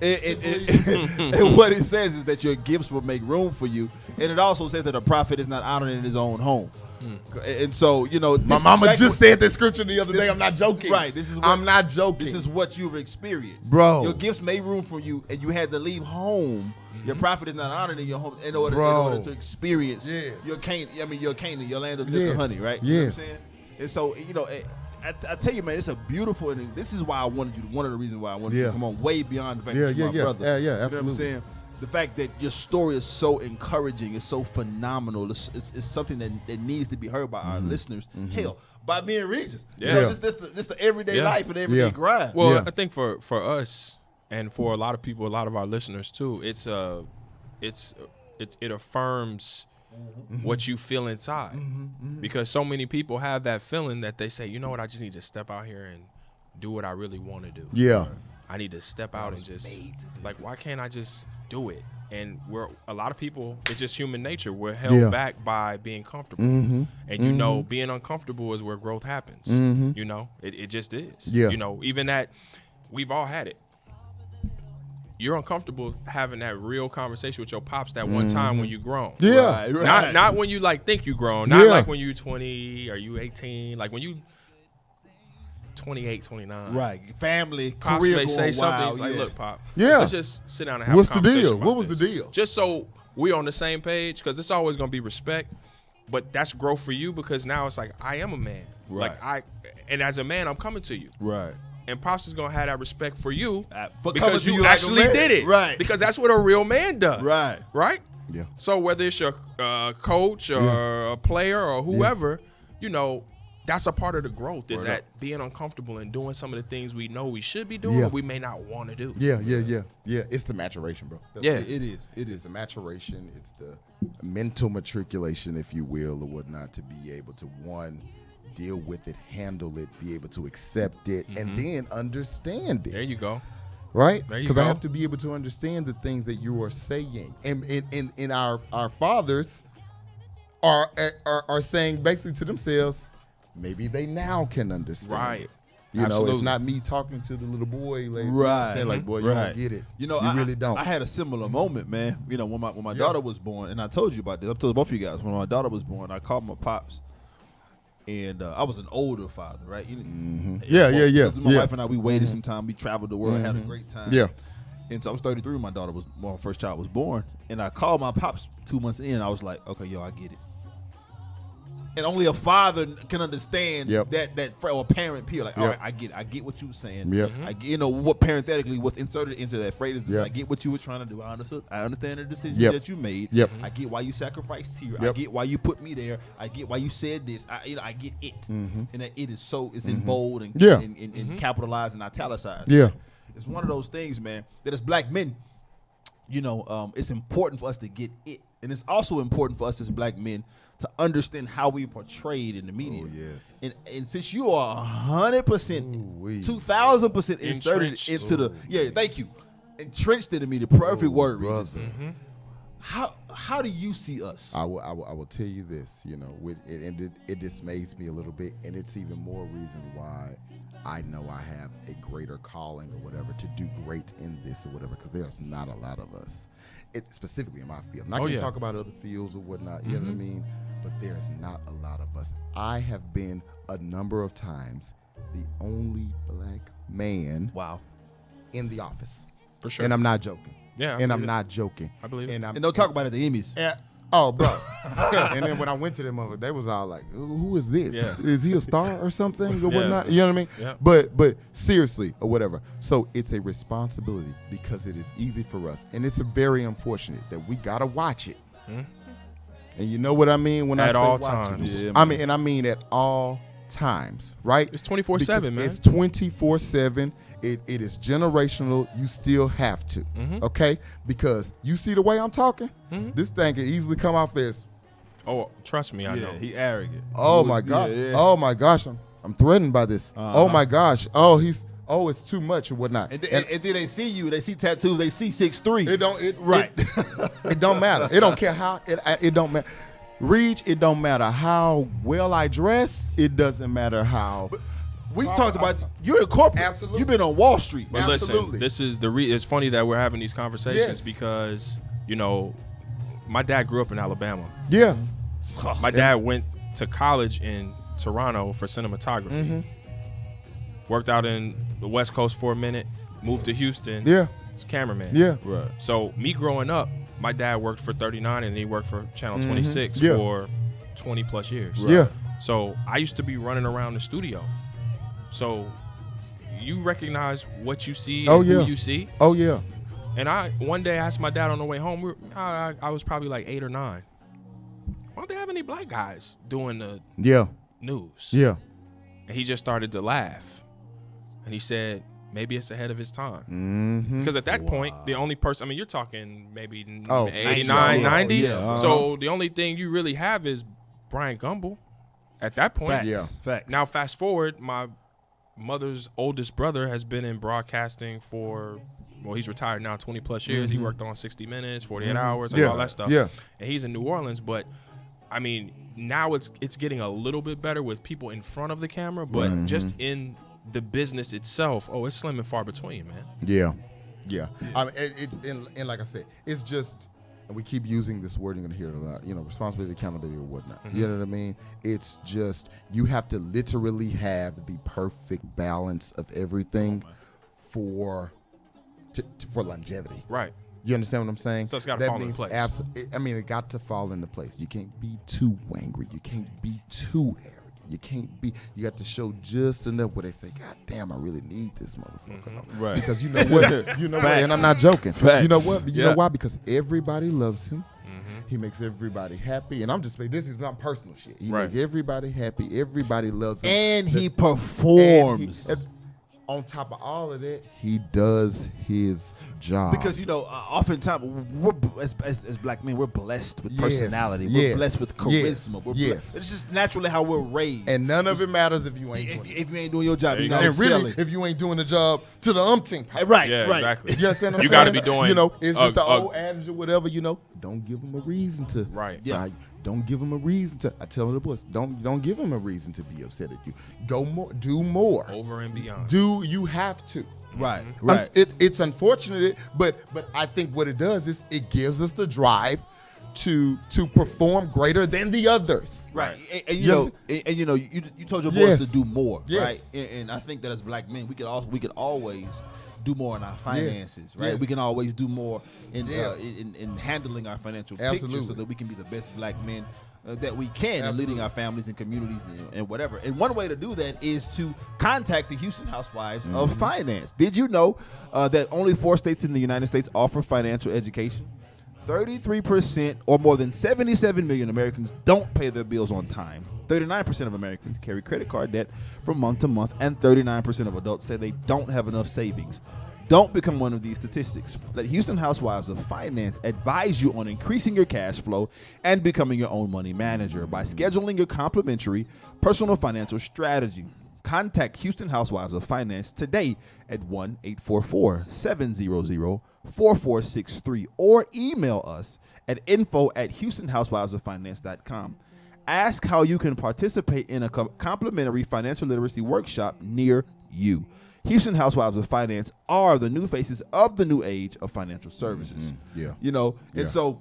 And what it says is that your gifts will make room for you. And it also says that a prophet is not honored in his own home. And so, my mama just said that scripture the other day. I'm not joking. Right. I'm not joking. This is what you've experienced. Bro. Your gifts made room for you, and you had to leave home. Your prophet is not honored in your home in order to experience your Canaan, your land of milk and honey, right? Yes. You know what I'm saying? And so, I tell you, man, it's a beautiful, and this is why I wanted you, one of the reasons why I wanted you to come on way beyond the fact that you're my brother. Yeah, you know absolutely. what I'm saying? The fact that your story is so encouraging, it's so phenomenal. It's something that needs to be heard by our listeners. Hell, by me and Regis. Yeah. This the everyday life and everyday grind. Well, I think for us and for a lot of people, a lot of our listeners too, it affirms what you feel inside. Because so many people have that feeling that they say, you know what, I just need to step out here and do what I really want to do. Yeah. I need to step out and just why can't I just do it? And a lot of people, it's just human nature. We're held back by being comfortable. And being uncomfortable is where growth happens. It just is. Even that, we've all had it. You're uncomfortable having that real conversation with your pops that one time when you're grown. Yeah. Right. Not when you think you're grown. Not like when you're 20 or you 18. Like when you 28, 29. Right. Family, Pops career may going say something. wild, He's like, look, Pop. Yeah. Let's just sit down and have What's a conversation. the deal? about What was this. the deal? Just so we're on the same page, because it's always going to be respect. But that's growth for you, because now it's like, I am a man. Right. And as a man, I'm coming to you. Right. And Pops is going to have that respect for you for because you like actually did it. Right. Because that's what a real man does. Right. Right? Yeah. So whether it's your coach or a player or whoever, that's a part of the growth is Word that up. being uncomfortable and doing some of the things we know we should be doing, Yeah. but we may not want to do. Yeah. It's the maturation, bro. That's Yeah. what It is. It's the maturation. It's the mental matriculation, if you will, or whatnot, to be able to, one, deal with it, handle it, be able to accept it, and then understand it. There you go. Right? There you Because I go. have to be able to understand the things that you are saying. And in our fathers are saying basically to themselves, maybe they now can understand Right. it. You know, Absolutely. it's not me talking to the little boy, like, Right. saying like, boy, you Right. don't get it. You know, you I really don't. I had a similar moment, man. You know, when my Yeah. daughter was born, and I told you about this. I told both of you guys when my daughter was born. I called my pops, and I was an older father, right? You know, Yeah. My wife and I, we waited some time. We traveled the world, had a great time. Yeah. And so I was 33 when my first child was born, and I called my pops 2 months in. I was like, okay, yo, I get it. And only a father can understand Yep. that or a parent peer. Like, all Yep. right, I get it. I get what you were saying. Yep. I get, you know what parenthetically was inserted into that phrase. Yep. I get what you were trying to do. I understand the decision Yep. that you made. Yep. I get why you sacrificed here. I Yep. get why you put me there. I get why you said this. I get it. And that it is so it's in bold and Yeah. and capitalized and italicized. Yeah. It's one of those things, man, that as black men, you know, it's important for us to get it. And it's also important for us as black men to understand how we portrayed in the media. Oh, yes. And since you are 100%, Ooh-wee. 2,000% inserted Entrenched. into the thank you, entrenched in the media. Perfect word, Regis. brother. How do you see us? I will tell you this, you know, it dismays me a little bit, and it's even more reason why I know I have a greater calling or whatever to do great in this or whatever, because there's not a lot of us, specifically in my field. And I can talk about other fields or whatnot, you know what I mean? But there's not a lot of us. I have been a number of times the only black man Wow. in the office. For sure. And I'm not joking. Yeah, I And I'm believe it. not joking. I believe it. And don't talk about it at the Emmys. Oh, bro. And then when I went to them, they was all like, who is this? Yeah. Is he a star or something or Yeah. whatnot? You know what I mean? Yeah. But seriously, or whatever. So it's a responsibility because it is easy for us. And it's very unfortunate that we got to watch it. And you know what I mean when I At say all watch times. it? Yeah, I mean at all times, right? It's 24/7, man. It's 24/7. It is generational. You still have to, okay? Because you see the way I'm talking, this thing can easily come off as, Oh, trust me, I know. he arrogant. oh my God, Yeah. oh my gosh, I'm threatened by this. Oh my gosh, it's too much or whatnot. And then they see you. They see tattoos. They see 6'3". It don't Right. It don't matter. It don't care how it don't matter. Reach, it don't matter how well I dress. It doesn't matter how. We've talked about you're a corporate. Absolutely. You've been on Wall Street. But Absolutely. listen, this is it's funny that we're having these conversations Yes. because, you know, my dad grew up in Alabama. Yeah. My dad went to college in Toronto for cinematography. Worked out in the West Coast for a minute, moved to Houston. Yeah. As a cameraman. Yeah. Right. So me growing up, my dad worked for 39 and he worked for Channel 26 Yeah. for 20 plus years. Yeah. So I used to be running around the studio. So you recognize what you see and Oh, yeah. who you see. Oh yeah. And I one day asked my dad on the way home, I was probably like 8 or 9. Why don't they have any black guys doing the Yeah. news? Yeah. And he just started to laugh. And he said, maybe it's ahead of his time. Mm-hmm. Because at that point, the only person, you're talking maybe Oh, 89, sure. 90. Yeah, uh-huh. So the only thing you really have is Brian Gumble at that point. Facts. Yeah. Facts. Now, fast forward, my mother's oldest brother has been in broadcasting for, well, he's retired now 20 plus years. He worked on 60 Minutes, 48 Hours, and Yeah. all that stuff. Yeah. And he's in New Orleans, but I mean, now it's getting a little bit better with people in front of the camera, but just in the business itself, it's slim and far between, man. Yeah. Yeah. I mean, and like I said, it's just, and we keep using this word, you're going to hear it a lot, responsibility, accountability, or whatnot. You know what I mean? It's just, you have to literally have the perfect balance of everything for longevity. Right. You understand what I'm saying? So it's gotta fall into place. It got to fall into place. You can't be too angry. You can't be too arrogant. You got to show just enough where they say, God damn, I really need this motherfucker. Right. Because you know what? And I'm not joking. Facts. You know what? You Yeah. know why? Because everybody loves him. He makes everybody happy. And I'm just saying, this is not personal shit. He Right. makes everybody happy. Everybody loves him. And he performs. On top of all of that, he does his job. Because, oftentimes, as black men, we're blessed with personality. We're blessed with charisma. Yes. It's just naturally how we're raised. And none of it matters if you ain't doing it. If you ain't doing your job, you're not And really, excelling. if you ain't doing the job to the umpteenth. Right, Yeah, right. exactly. You understand what I'm You saying? got to be doing. It's just the old adage or whatever, don't give him a reason to. Right. Yeah. Don't give him a reason to. I tell the boys, don't give him a reason to be upset at you. Go more, do more. Over and beyond. Do you have to? Right, right. It's unfortunate, but I think what it does is it gives us the drive to perform greater than the others. Right. And Yes. you told your boys Yes. to do more, Yes. right? And I think that as black men, we could always do more in our finances, right? Yes. We can always do more in Yeah. in handling our financial picture Absolutely. so that we can be the best black men that we can in Absolutely. leading our families and communities and whatever. And one way to do that is to contact the Houston Housewives of Finance. Did you know that only 4 states in the United States offer financial education? 33% or more than 77 million Americans don't pay their bills on time. 39% of Americans carry credit card debt from month to month, and 39% of adults say they don't have enough savings. Don't become one of these statistics. Let Houston Housewives of Finance advise you on increasing your cash flow and becoming your own money manager by scheduling your complimentary personal financial strategy. Contact Houston Housewives of Finance today at 1-844-700-4463 or email us at info@houstonhousewivesoffinance.com. Ask how you can participate in a complimentary financial literacy workshop near you. Houston Housewives of Finance are the new faces of the new age of financial services. Yeah. And so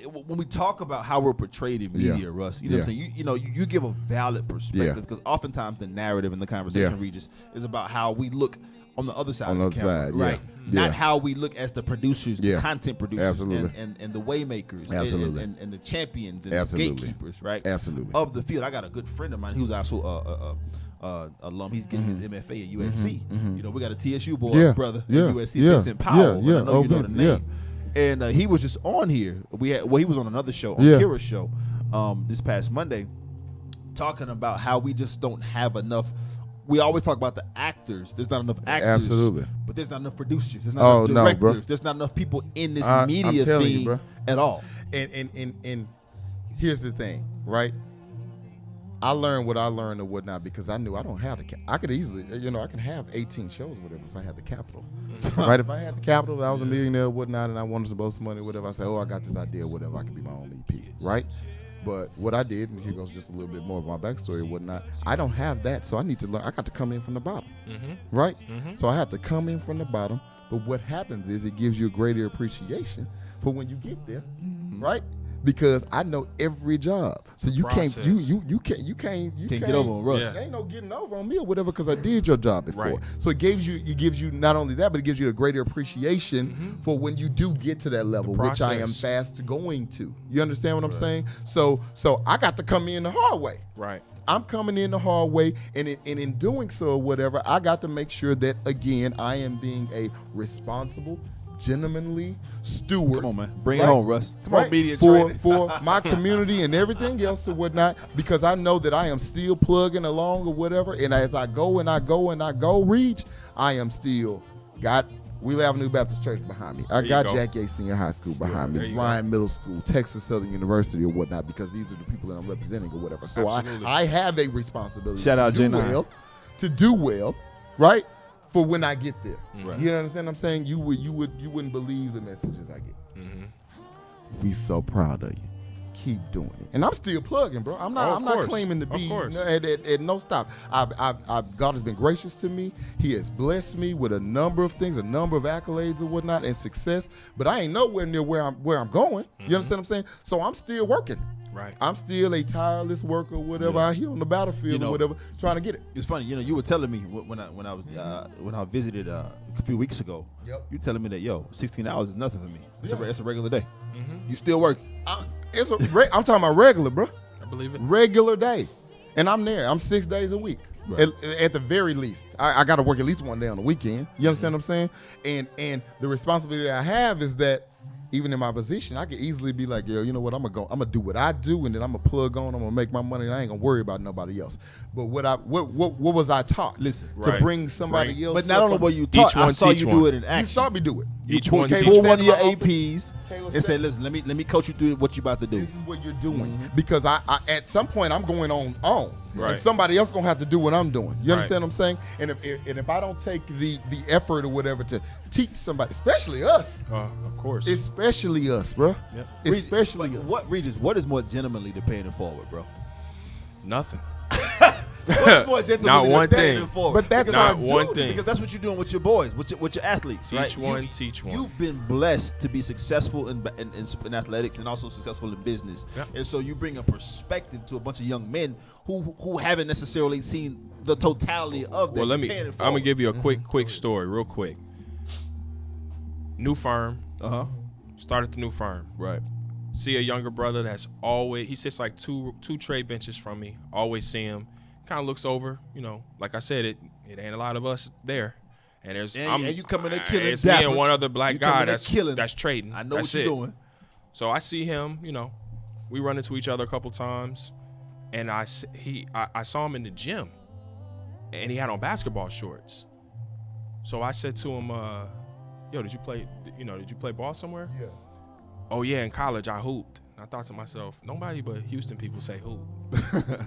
when we talk about how we're portrayed in media, Yeah. Russ, you know what I'm saying? You give a valid perspective Yeah. because oftentimes the narrative in the conversation, Yeah. Regis, is about how we look on the other side On of the the other camera, side, yeah. right? Yeah. Not how we look as the producers, the Yeah. content producers, Absolutely. and the waymakers, Absolutely. and the champions and Absolutely. the gatekeepers, right? Absolutely. Of the field. I got a good friend of mine who's also alum. He's getting his MFA at USC. We got a TSU boy, Yeah. brother, Yeah. at USC, Yeah. Vincent Powell. Yeah. I know Oh, you know Vince, the name. And he was just on here. He was on another show, on Yeah. Kira's show, this past Monday, talking about how we just don't have enough. We always talk about the actors. There's not enough actors. Absolutely. But there's not enough producers. There's not enough directors. bro. There's not enough people in this I'm media telling you, thing bro. at all. And here's the thing, right? I learned what I learned or whatnot because I knew I don't have I could easily, I can have 18 shows or whatever if I had the capital. Right? If I had the capital, I was a millionaire or whatnot, and I wanted to boast money or whatever, I said, I got this idea or whatever, I could be my own EP, right? But what I did, and here goes just a little bit more of my backstory or whatnot, I don't have that, so I need to learn. I got to come in from the bottom, right? So I have to come in from the bottom, but what happens is it gives you a greater appreciation for when you get there, right? Because I know every job, so you can't you can't get over on Russ. Yeah. There ain't no getting over on me or whatever because I did your job before. Right. So it gives you not only that, but it gives you a greater appreciation for when you do get to that level, which I am process. fast going to. You understand what I'm saying? So I got to come in the hard way. Right. I'm coming in the hard way, and in doing so or whatever, I got to make sure that, again, I am being a responsible, gentlemanly steward. Come on, man. Bring right? it home, Russ. Come on, media for training. for my community and everything else or whatnot, because I know that I am still plugging along or whatever, and as I go and I go and I go reach, I am still got Wheeler Avenue Baptist Church behind me. I got go. Jack Yates Senior High School behind There me, you go. Ryan Middle School, Texas Southern University or whatnot, because these are the people that I'm representing or whatever. So Absolutely. I have a responsibility Shout out to do J9. well, right? For when I get there. Right. You understand what I'm saying? You wouldn't believe the messages I get. Mm-hmm. We so proud of you. Keep doing it. And I'm still plugging, bro. I'm not course. claiming to Of be course. at no stop. God has been gracious to me. He has blessed me with a number of things, a number of accolades and whatnot, and success. But I ain't nowhere near where I'm going. You understand what I'm saying? So I'm still working. Right. I'm still a tireless worker, whatever, out here on the battlefield or whatever, trying to get it. It's funny, you were telling me when I visited a few weeks ago. Yep. You telling me that 16 hours is nothing for me. It's a regular day. Mm-hmm. You still work. I'm talking about regular, bro. I believe it. Regular day. And I'm there. I'm 6 days a week. Right. At the very least. I got to work at least one day on the weekend. You understand what I'm saying? And the responsibility I have is that even in my position, I could easily be like, yo, you know what? I'm gonna do what I do, and then I'm gonna plug on. I'm gonna make my money, and I ain't gonna worry about nobody else. But what was I taught? Listen, to bring somebody else. But not only were you taught, I saw you do it in action. You saw me do it. Each one pull one of your APs and say, listen, let me coach you through what you about to do. This is what you're doing. Because I at some point I'm going on. Right. And somebody else gonna have to do what I'm doing. You Right. understand what I'm saying? And if I don't take the effort or whatever to teach somebody, especially us, Of course. especially us, bro. Yep. Especially us. Regis, what is more gentlemanly than paying it forward, bro? Nothing. What is more gentlemanly Not than one paying thing. it forward? But that's Not our one duty. thing. Because that's what you're doing with your boys, with your athletes, right? Teach one, teach one. You've been blessed to be successful in athletics and also successful in business. Yep. And so you bring a perspective to a bunch of young men who haven't necessarily seen the totality of that. Well, Paying it I'm forward. gonna give you a quick story, real quick. New firm. Started the new firm. Right. See a younger brother that's he sits like two tray benches from me. Always see him. Kind of looks over, like I said, it ain't a lot of us there. And there's And you coming there killing it's me dapper. and one other black You guy coming there that's killing. trading. I know That's what you're it. doing. So I see him, we run into each other a couple times, and I saw him in the gym, and he had on basketball shorts. So I said to him, "Yo, did you play ball somewhere?" Yeah. Oh yeah, in college I hooped. And I thought to myself, nobody but Houston people say hoop.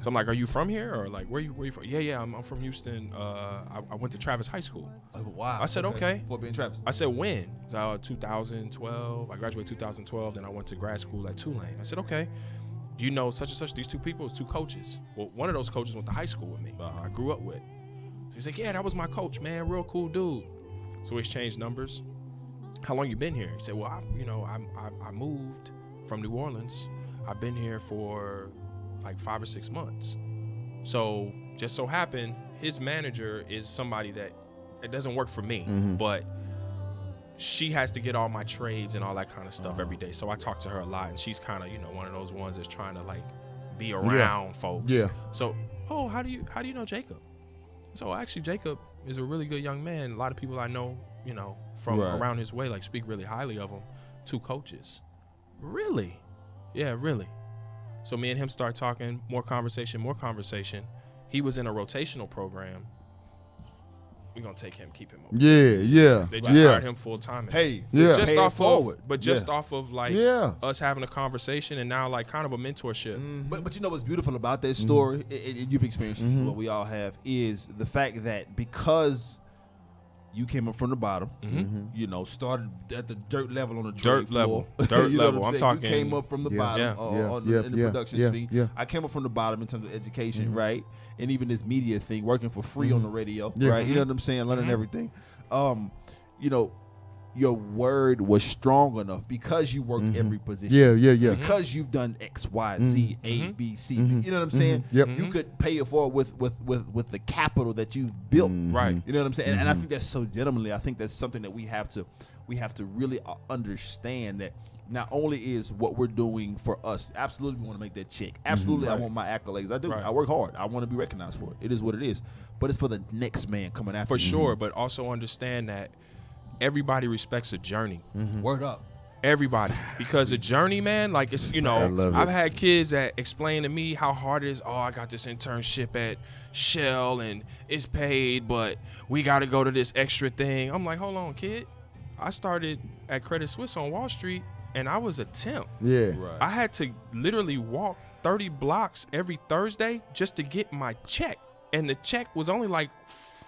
So I'm like, are you from here or like where you from? Yeah, I'm from Houston. I went to Travis High School. Oh, wow. I said, okay. For being Travis. I said, when? So 2012. I graduated 2012. Then I went to grad school at Tulane. I said, okay. Do you know such and such? These two people, it's two coaches. Well, one of those coaches went to high school with me. I grew up with. So he's like, yeah, that was my coach, man. Real cool dude. So we exchanged numbers. How long you been here? He said, well, I moved from New Orleans. I've been here for like 5 or 6 months. So just so happened, his manager is somebody that it doesn't work for me, but she has to get all my trades and all that kind of stuff every day. So I talk to her a lot, and she's kind of, one of those ones that's trying to like be around folks. Yeah. So, how do you know Jacob? So actually, Jacob is a really good young man. A lot of people I know, from around his way, like speak really highly of him. 2 coaches. Really? Yeah, really. So me and him start talking, more conversation. He was in a rotational program. We're gonna take him, keep him over. Yeah. They just hired him full time. Hey, Yeah. Just pay it off forward. off of like us having a conversation and now like kind of a mentorship. But you know what's beautiful about that story, and you've experienced this, what we all have, is the fact that because you came up from the bottom, started at the dirt level on the Dirt trade level. floor. Dirt You know level. what I'm saying? talking. You came up from the bottom in the production suite. Yeah. I came up from the bottom in terms of education, right? And even this media thing, working for free on the radio, right? You know what I'm saying? Learning everything. Your word was strong enough because you worked every position. Yeah. Because you've done X, Y, Z, A, B, C. You know what I'm saying? Yep. You could pay it forward with the capital that you've built. Right. You know what I'm saying? And I think that's so gentlemanly. I think that's something that we have to really understand, that not only is what we're doing for us, absolutely we want to make that check. Absolutely, I want my accolades. I do. Right. I work hard. I want to be recognized for it. It is what it is. But it's for the next man coming after For you. sure, but also understand that everybody respects a journey. Word up. Everybody, because a journey, man, like it's I love it. I've had kids that explain to me how hard it is. Oh, I got this internship at Shell and it's paid, but we got to go to this extra thing. I'm like, hold on, kid. I started at Credit Suisse on Wall Street, and I was a temp. Yeah. Right. I had to literally walk 30 blocks every Thursday just to get my check, and the check was only like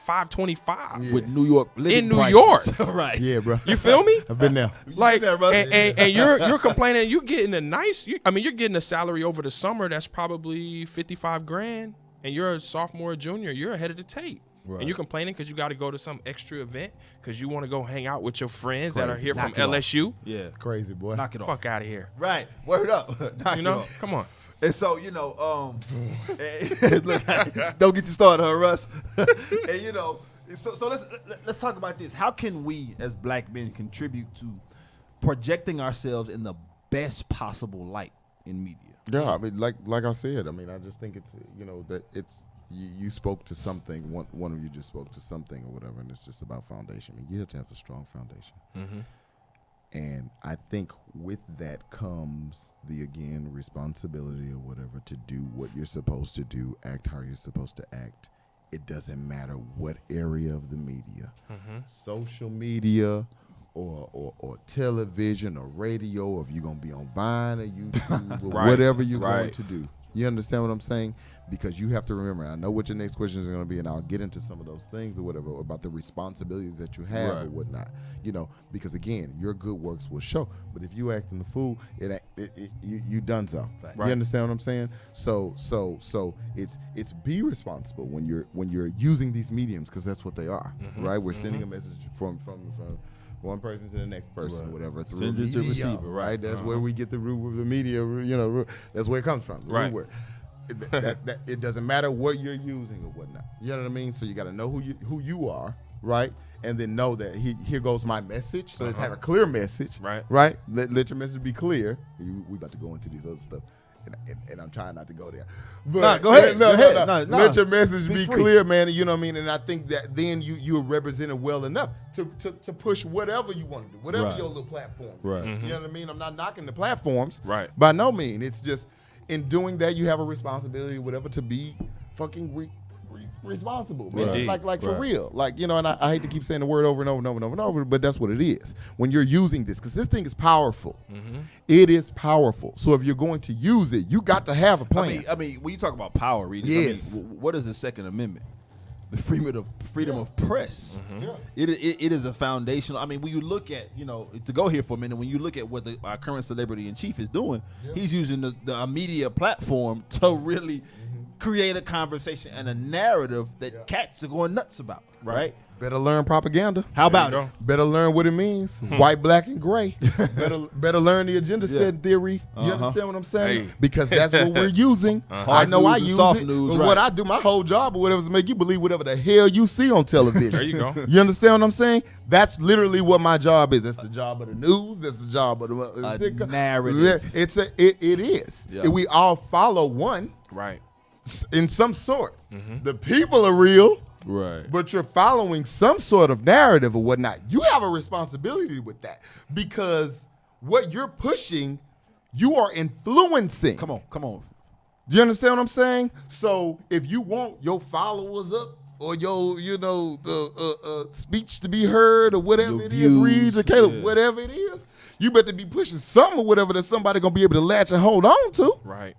$5.25 With New York living in New prices. York. Right. Yeah, bro. You feel me? I've been there. Like, there, brother. and you're complaining you're getting a nice. You're getting a salary over the summer that's probably $55,000, and you're a sophomore, or junior. You're ahead of the tape. Right. And you're complaining because you got to go to some extra event because you want to go hang out with your friends that are here Knock from it off. LSU. Yeah. Crazy, boy. Knock it off. Fuck out of here. Right. Word up. Knock You it know? off. Come on. And so, look, don't get you started, huh, Russ? And so let's talk about this. How can we as black men contribute to projecting ourselves in the best possible light in media? Yeah, I mean, like I said, I mean, I just think it's, that it's, you spoke to something, one of you just spoke to something or whatever, and it's just about foundation. I mean, you have to have a strong foundation. And I think with that comes the, again, responsibility or whatever to do what you're supposed to do, act how you're supposed to act. It doesn't matter what area of the media, social media or television or radio, or if you're going to be on Vine or YouTube or whatever you're going to do. You understand what I'm saying? Because you have to remember, I know what your next question is going to be, and I'll get into some of those things or whatever about the responsibilities that you have or whatnot. You know, because again, your good works will show. But if you acting the fool, you done so. You understand what I'm saying? So it's be responsible when you're using these mediums, because that's what they are, right? We're sending a message from one person to the next person, or whatever, through media, to receiver, right? That's where we get the root of the media. You know, that's where it comes from. The root word. It doesn't matter what you're using or whatnot. You know what I mean? So you got to know who you are, right? And then know that here goes my message. So let's have a clear message, right? Let your message be clear. We about to go into these other stuff. And I'm trying not to go there. But go ahead. No, go ahead. No. Let your message be clear, man. You know what I mean? And I think that then you're represented well enough to push whatever you want to do, whatever your little platform is. You know what I mean? I'm not knocking the platforms. By no means. It's just in doing that, you have a responsibility, whatever, to be fucking responsible, man. Like for real. Like, you know, and I hate to keep saying the word over and over and over and over and over, but that's what it is. When you're using this, because this thing is powerful. It is powerful. So if you're going to use it, you got to have a plan. I mean, when you talk about power, Regis, what is the Second Amendment? The freedom of press. It is a foundational. I mean, when you look at, you know, to go here for a minute, when you look at what our current celebrity in chief is doing, he's using the media platform to really create a conversation and a narrative that cats are going nuts about, right? Better learn propaganda. How about it? Better learn what it means. White, black, and gray. better learn the agenda setting theory. You understand what I'm saying? Because that's what we're using. I know I use it. But what I do, my whole job or whatever, is make you believe whatever the hell you see on television. There you go. You understand what I'm saying? That's literally what my job is. That's the job of the news. That's the job of the narrative. It is. Yeah. We all follow one. Right. In some sort. The people are real. Right. But you're following some sort of narrative or whatnot. You have a responsibility with that, because what you're pushing, you are influencing. Come on. Do you understand what I'm saying? So if you want your followers up, or your, speech to be heard, or whatever it is, Reed or Caleb, whatever it is, you better be pushing something or whatever that somebody gonna be able to latch and hold on to. Right.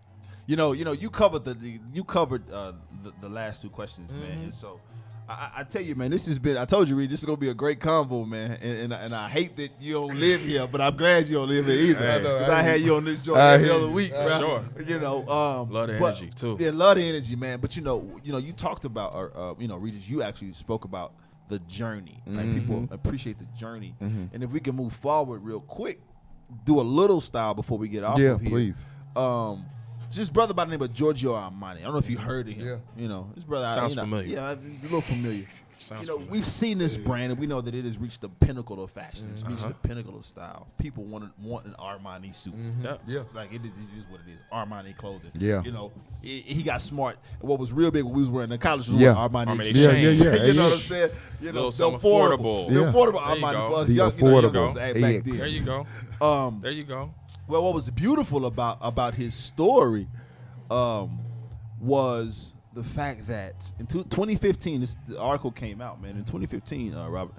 You covered the last two questions, man. And so I tell you, man, this has been. I told you, Reed, this is gonna be a great convo, man. And I hate that you don't live here, but I'm glad you don't live here either. Because I had you on this joint every other week, bro. Sure. You know, love the energy too. Yeah, love the energy, man. But you talked about, Regis, you actually spoke about the journey. Like, people appreciate the journey. And if we can move forward real quick, do a little style before we get off of here. Please. Just brother by the name of Giorgio Armani. I don't know if you heard of him. Yeah. You know, this brother sounds familiar. Yeah, he's a little familiar. Familiar. We've seen this brand, and we know that it has reached the pinnacle of fashion. It's reached the pinnacle of style. People want an Armani suit. Yeah. Like, it is what it is. Armani clothing. Yeah. You know, he got smart. What was real big when we was wearing in college was Armani Exchange. You know what I'm saying? You know, the affordable Armani for us young guys back then. There you go. There you go. Well, what was beautiful about his story was the fact that in 2015, the article came out, man. In 2015, Robert,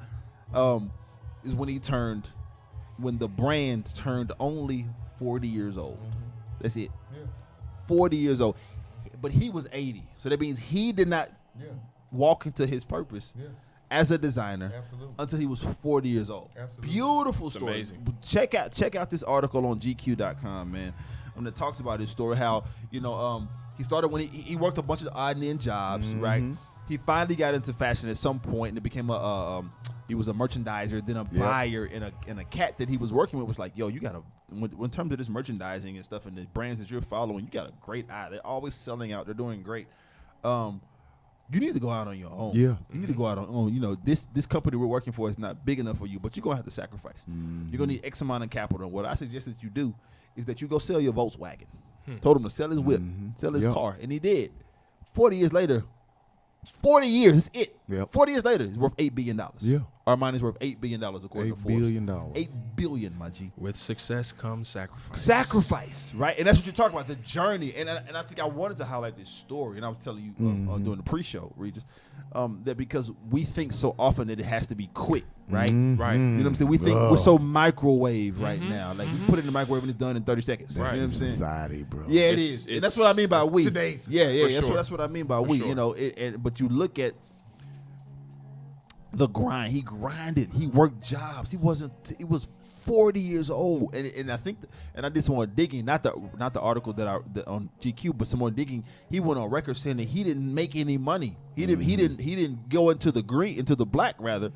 is when the brand turned only 40 years old. That's it. 40 years old. But he was 80. So that means he did not walk into his purpose as a designer until he was 40 years old. Beautiful story. Amazing. Check out this article on GQ.com, man. That talks about his story, how, he started when he worked a bunch of odd and end jobs, right? He finally got into fashion at some point, and it became he was a merchandiser, then a buyer, and a cat that he was working with was like, yo, you got in terms of this merchandising and stuff and the brands that you're following, you got a great eye. They're always selling out. They're doing great. You need to go out on your own. Yeah. You need to go out on your own. This company we're working for is not big enough for you, but you're going to have to sacrifice. You're going to need X amount of capital. And what I suggest that you do is that you go sell your Volkswagen. Told him to sell his whip, sell his car, and he did. 40 years later, 40 years, that's it. 40 years later, it's worth $8 billion. Yeah. Armani's worth $8 billion according to Forbes. $8 billion. $8 billion, my G. With success comes sacrifice. Sacrifice, right? And that's what you're talking about, the journey. And I think I wanted to highlight this story, and I was telling you during the pre-show, Regis, that because we think so often that it has to be quick, right? Right. You know what I'm saying? We think we're so microwave right now. Like, we put it in the microwave and it's done in 30 seconds. Right. You know what I'm saying? Society, bro. Yeah, it is. And that's what I mean by we. Today's Yeah, sure. that's what I mean by we. sure. You know, but you look at the grind. He grinded. He worked jobs. He was 40 years old, and I think, and I did some more digging. Not the article that on GQ, but some more digging. He went on record saying that he didn't make any money. He didn't go into the black rather,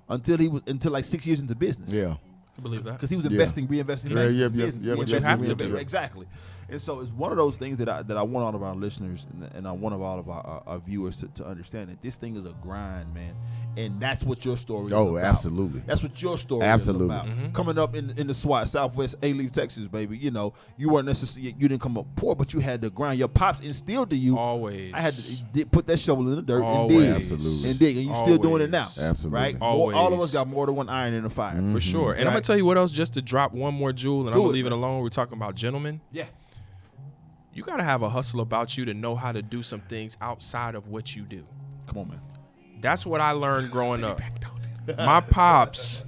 until like 6 years into business. Yeah. I believe that. Because he was reinvesting back in business. Which you have to do. Exactly. And so it's one of those things that I want all of our listeners and I want all of our viewers to understand that this thing is a grind, man. And that's what your story is about. Oh, absolutely. That's what your story Absolutely. is about. Coming up in the SWAT, Southwest A-Leaf, Texas, baby, you know, you weren't necessarily, you didn't come up poor, but you had to grind. Your pops instilled to you. Always. I had to put that shovel in the dirt Always. and dig. Absolutely. And dig. And you still doing it now. Absolutely. Right? Always. All of us got more than one iron in the fire. For sure. And I'm going to tell you what else, just to drop one more jewel, and I'm going to leave it alone. We're talking about gentlemen. Yeah. You got to have a hustle about you to know how to do some things outside of what you do. Come on, man. That's what I learned growing up. My pops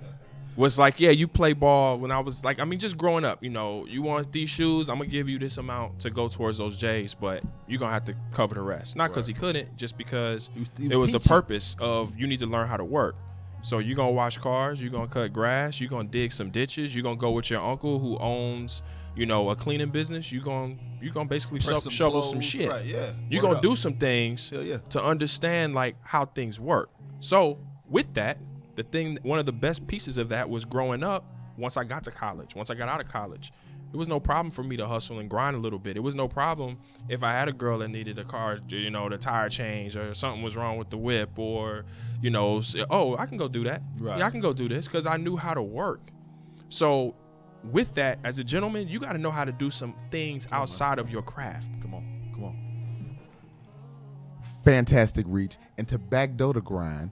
was like, yeah, you play ball when I was like, I mean, just growing up, you know, you want these shoes, I'm going to give you this amount to go towards those J's, but you're going to have to cover the rest. Not because he couldn't, just because it was the purpose of you need to learn how to work. So you're going to wash cars, you're going to cut grass, you're going to dig some ditches, you're going to go with your uncle who owns, you know, a cleaning business. You're going to basically shovel some shit. Right, yeah. You're going to do some things Hell yeah. to understand like how things work. So with that, one of the best pieces of that was growing up. Once I got to college, once I got out of college, it was no problem for me to hustle and grind a little bit. It was no problem if I had a girl that needed a car, you know, the tire change or something was wrong with the whip or, you know, oh, I can go do that. Right. Yeah, I can go do this because I knew how to work. So with that, as a gentleman, you got to know how to do some things outside of your craft. Come on. Fantastic reach. And to backdoor the grind,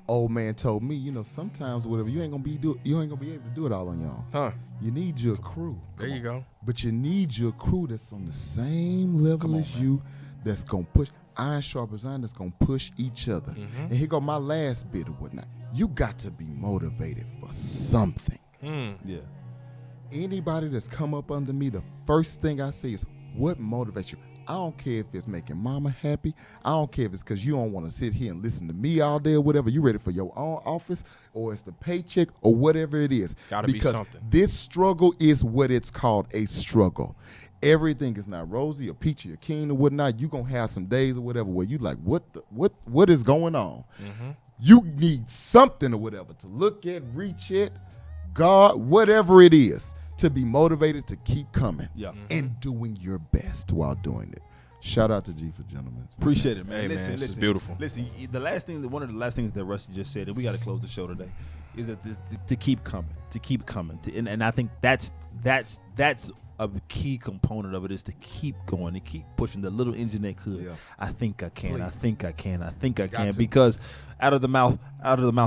old man told me, you know, sometimes whatever you ain't gonna be able to do it all on your own. Huh. You need your crew. There you go. But you need your crew that's on the same level as you, that's gonna push. Iron sharpens iron, that's gonna push each other. And here go my last bit of whatnot. You got to be motivated for something. Yeah. Anybody that's come up under me, the first thing I say is, what motivates you? I don't care if it's making mama happy. I don't care if it's because you don't want to sit here and listen to me all day or whatever. You ready for your own office or it's the paycheck or whatever it is. Gotta be something. This struggle is what it's called, a struggle. Everything is not rosy or peachy or keen or whatnot. You're going to have some days or whatever where you like, what is going on? You need something or whatever to look at, reach at, God, whatever it is, to be motivated to keep coming and doing your best while doing it. Shout out to G for Gentlemen. Appreciate it, man. Hey, listen, man, this is listen, beautiful. Listen, one of the last things that Rusty just said, and we got to close the show today, is that to keep coming, and I think that's a key component of it is to keep going, to keep pushing the little engine that could. Yeah. I think I can. Please. I think I can. I think I Got can. to. Because out of the mouth,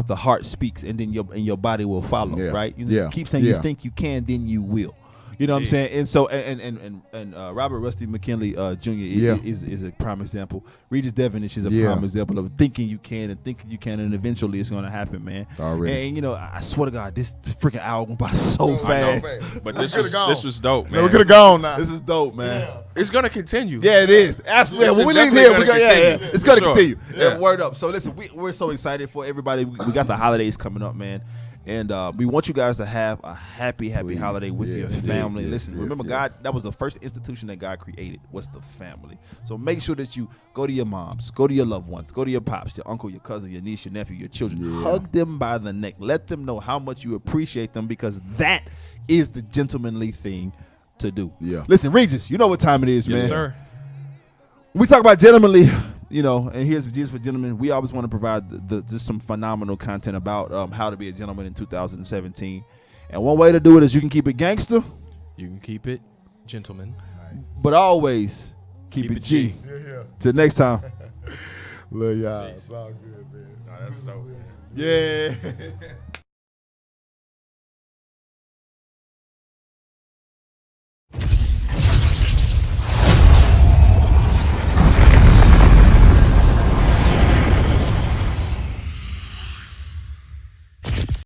the heart speaks, and then your body will follow. Yeah. Right? You Yeah. keep saying Yeah. you think you can, then you will. You know what I'm saying? And so, and Robert Rusty McKinley Jr. is a prime example. Regis Devonish is a prime example of thinking you can, and eventually it's going to happen, man. Already. And you know, I swear to God, this freaking hour went by so fast. But this was dope, man. Man, we could have gone now. This is dope, man. It's gonna continue. Yeah, it is. Absolutely. This When is we leave definitely here, gonna continue. it's going to For sure. continue. Yeah. Word up. So listen, we're so excited for everybody. We got the holidays coming up, man. And we want you guys to have a happy Please. holiday with your Yes, family. yes, Listen, yes, remember, yes. God, that was the first institution that God created, was the family. So make sure that you go to your moms, go to your loved ones, go to your pops, your uncle, your cousin, your niece, your nephew, your children. Yeah. Hug them by the neck. Let them know how much you appreciate them, because that is the gentlemanly thing to do. Yeah. Listen, Regis, you know what time it is, man. Yes, sir. When we talk about gentlemanly, you know, and here's Jesus for Gentlemen, we always want to provide just some phenomenal content about how to be a gentleman in 2017. And one way to do it is you can keep it gangster, You can keep it, gentlemen. but always keep it G. Till next time. Love y'all. It's all good, man. Nah, that's dope, man. Yeah.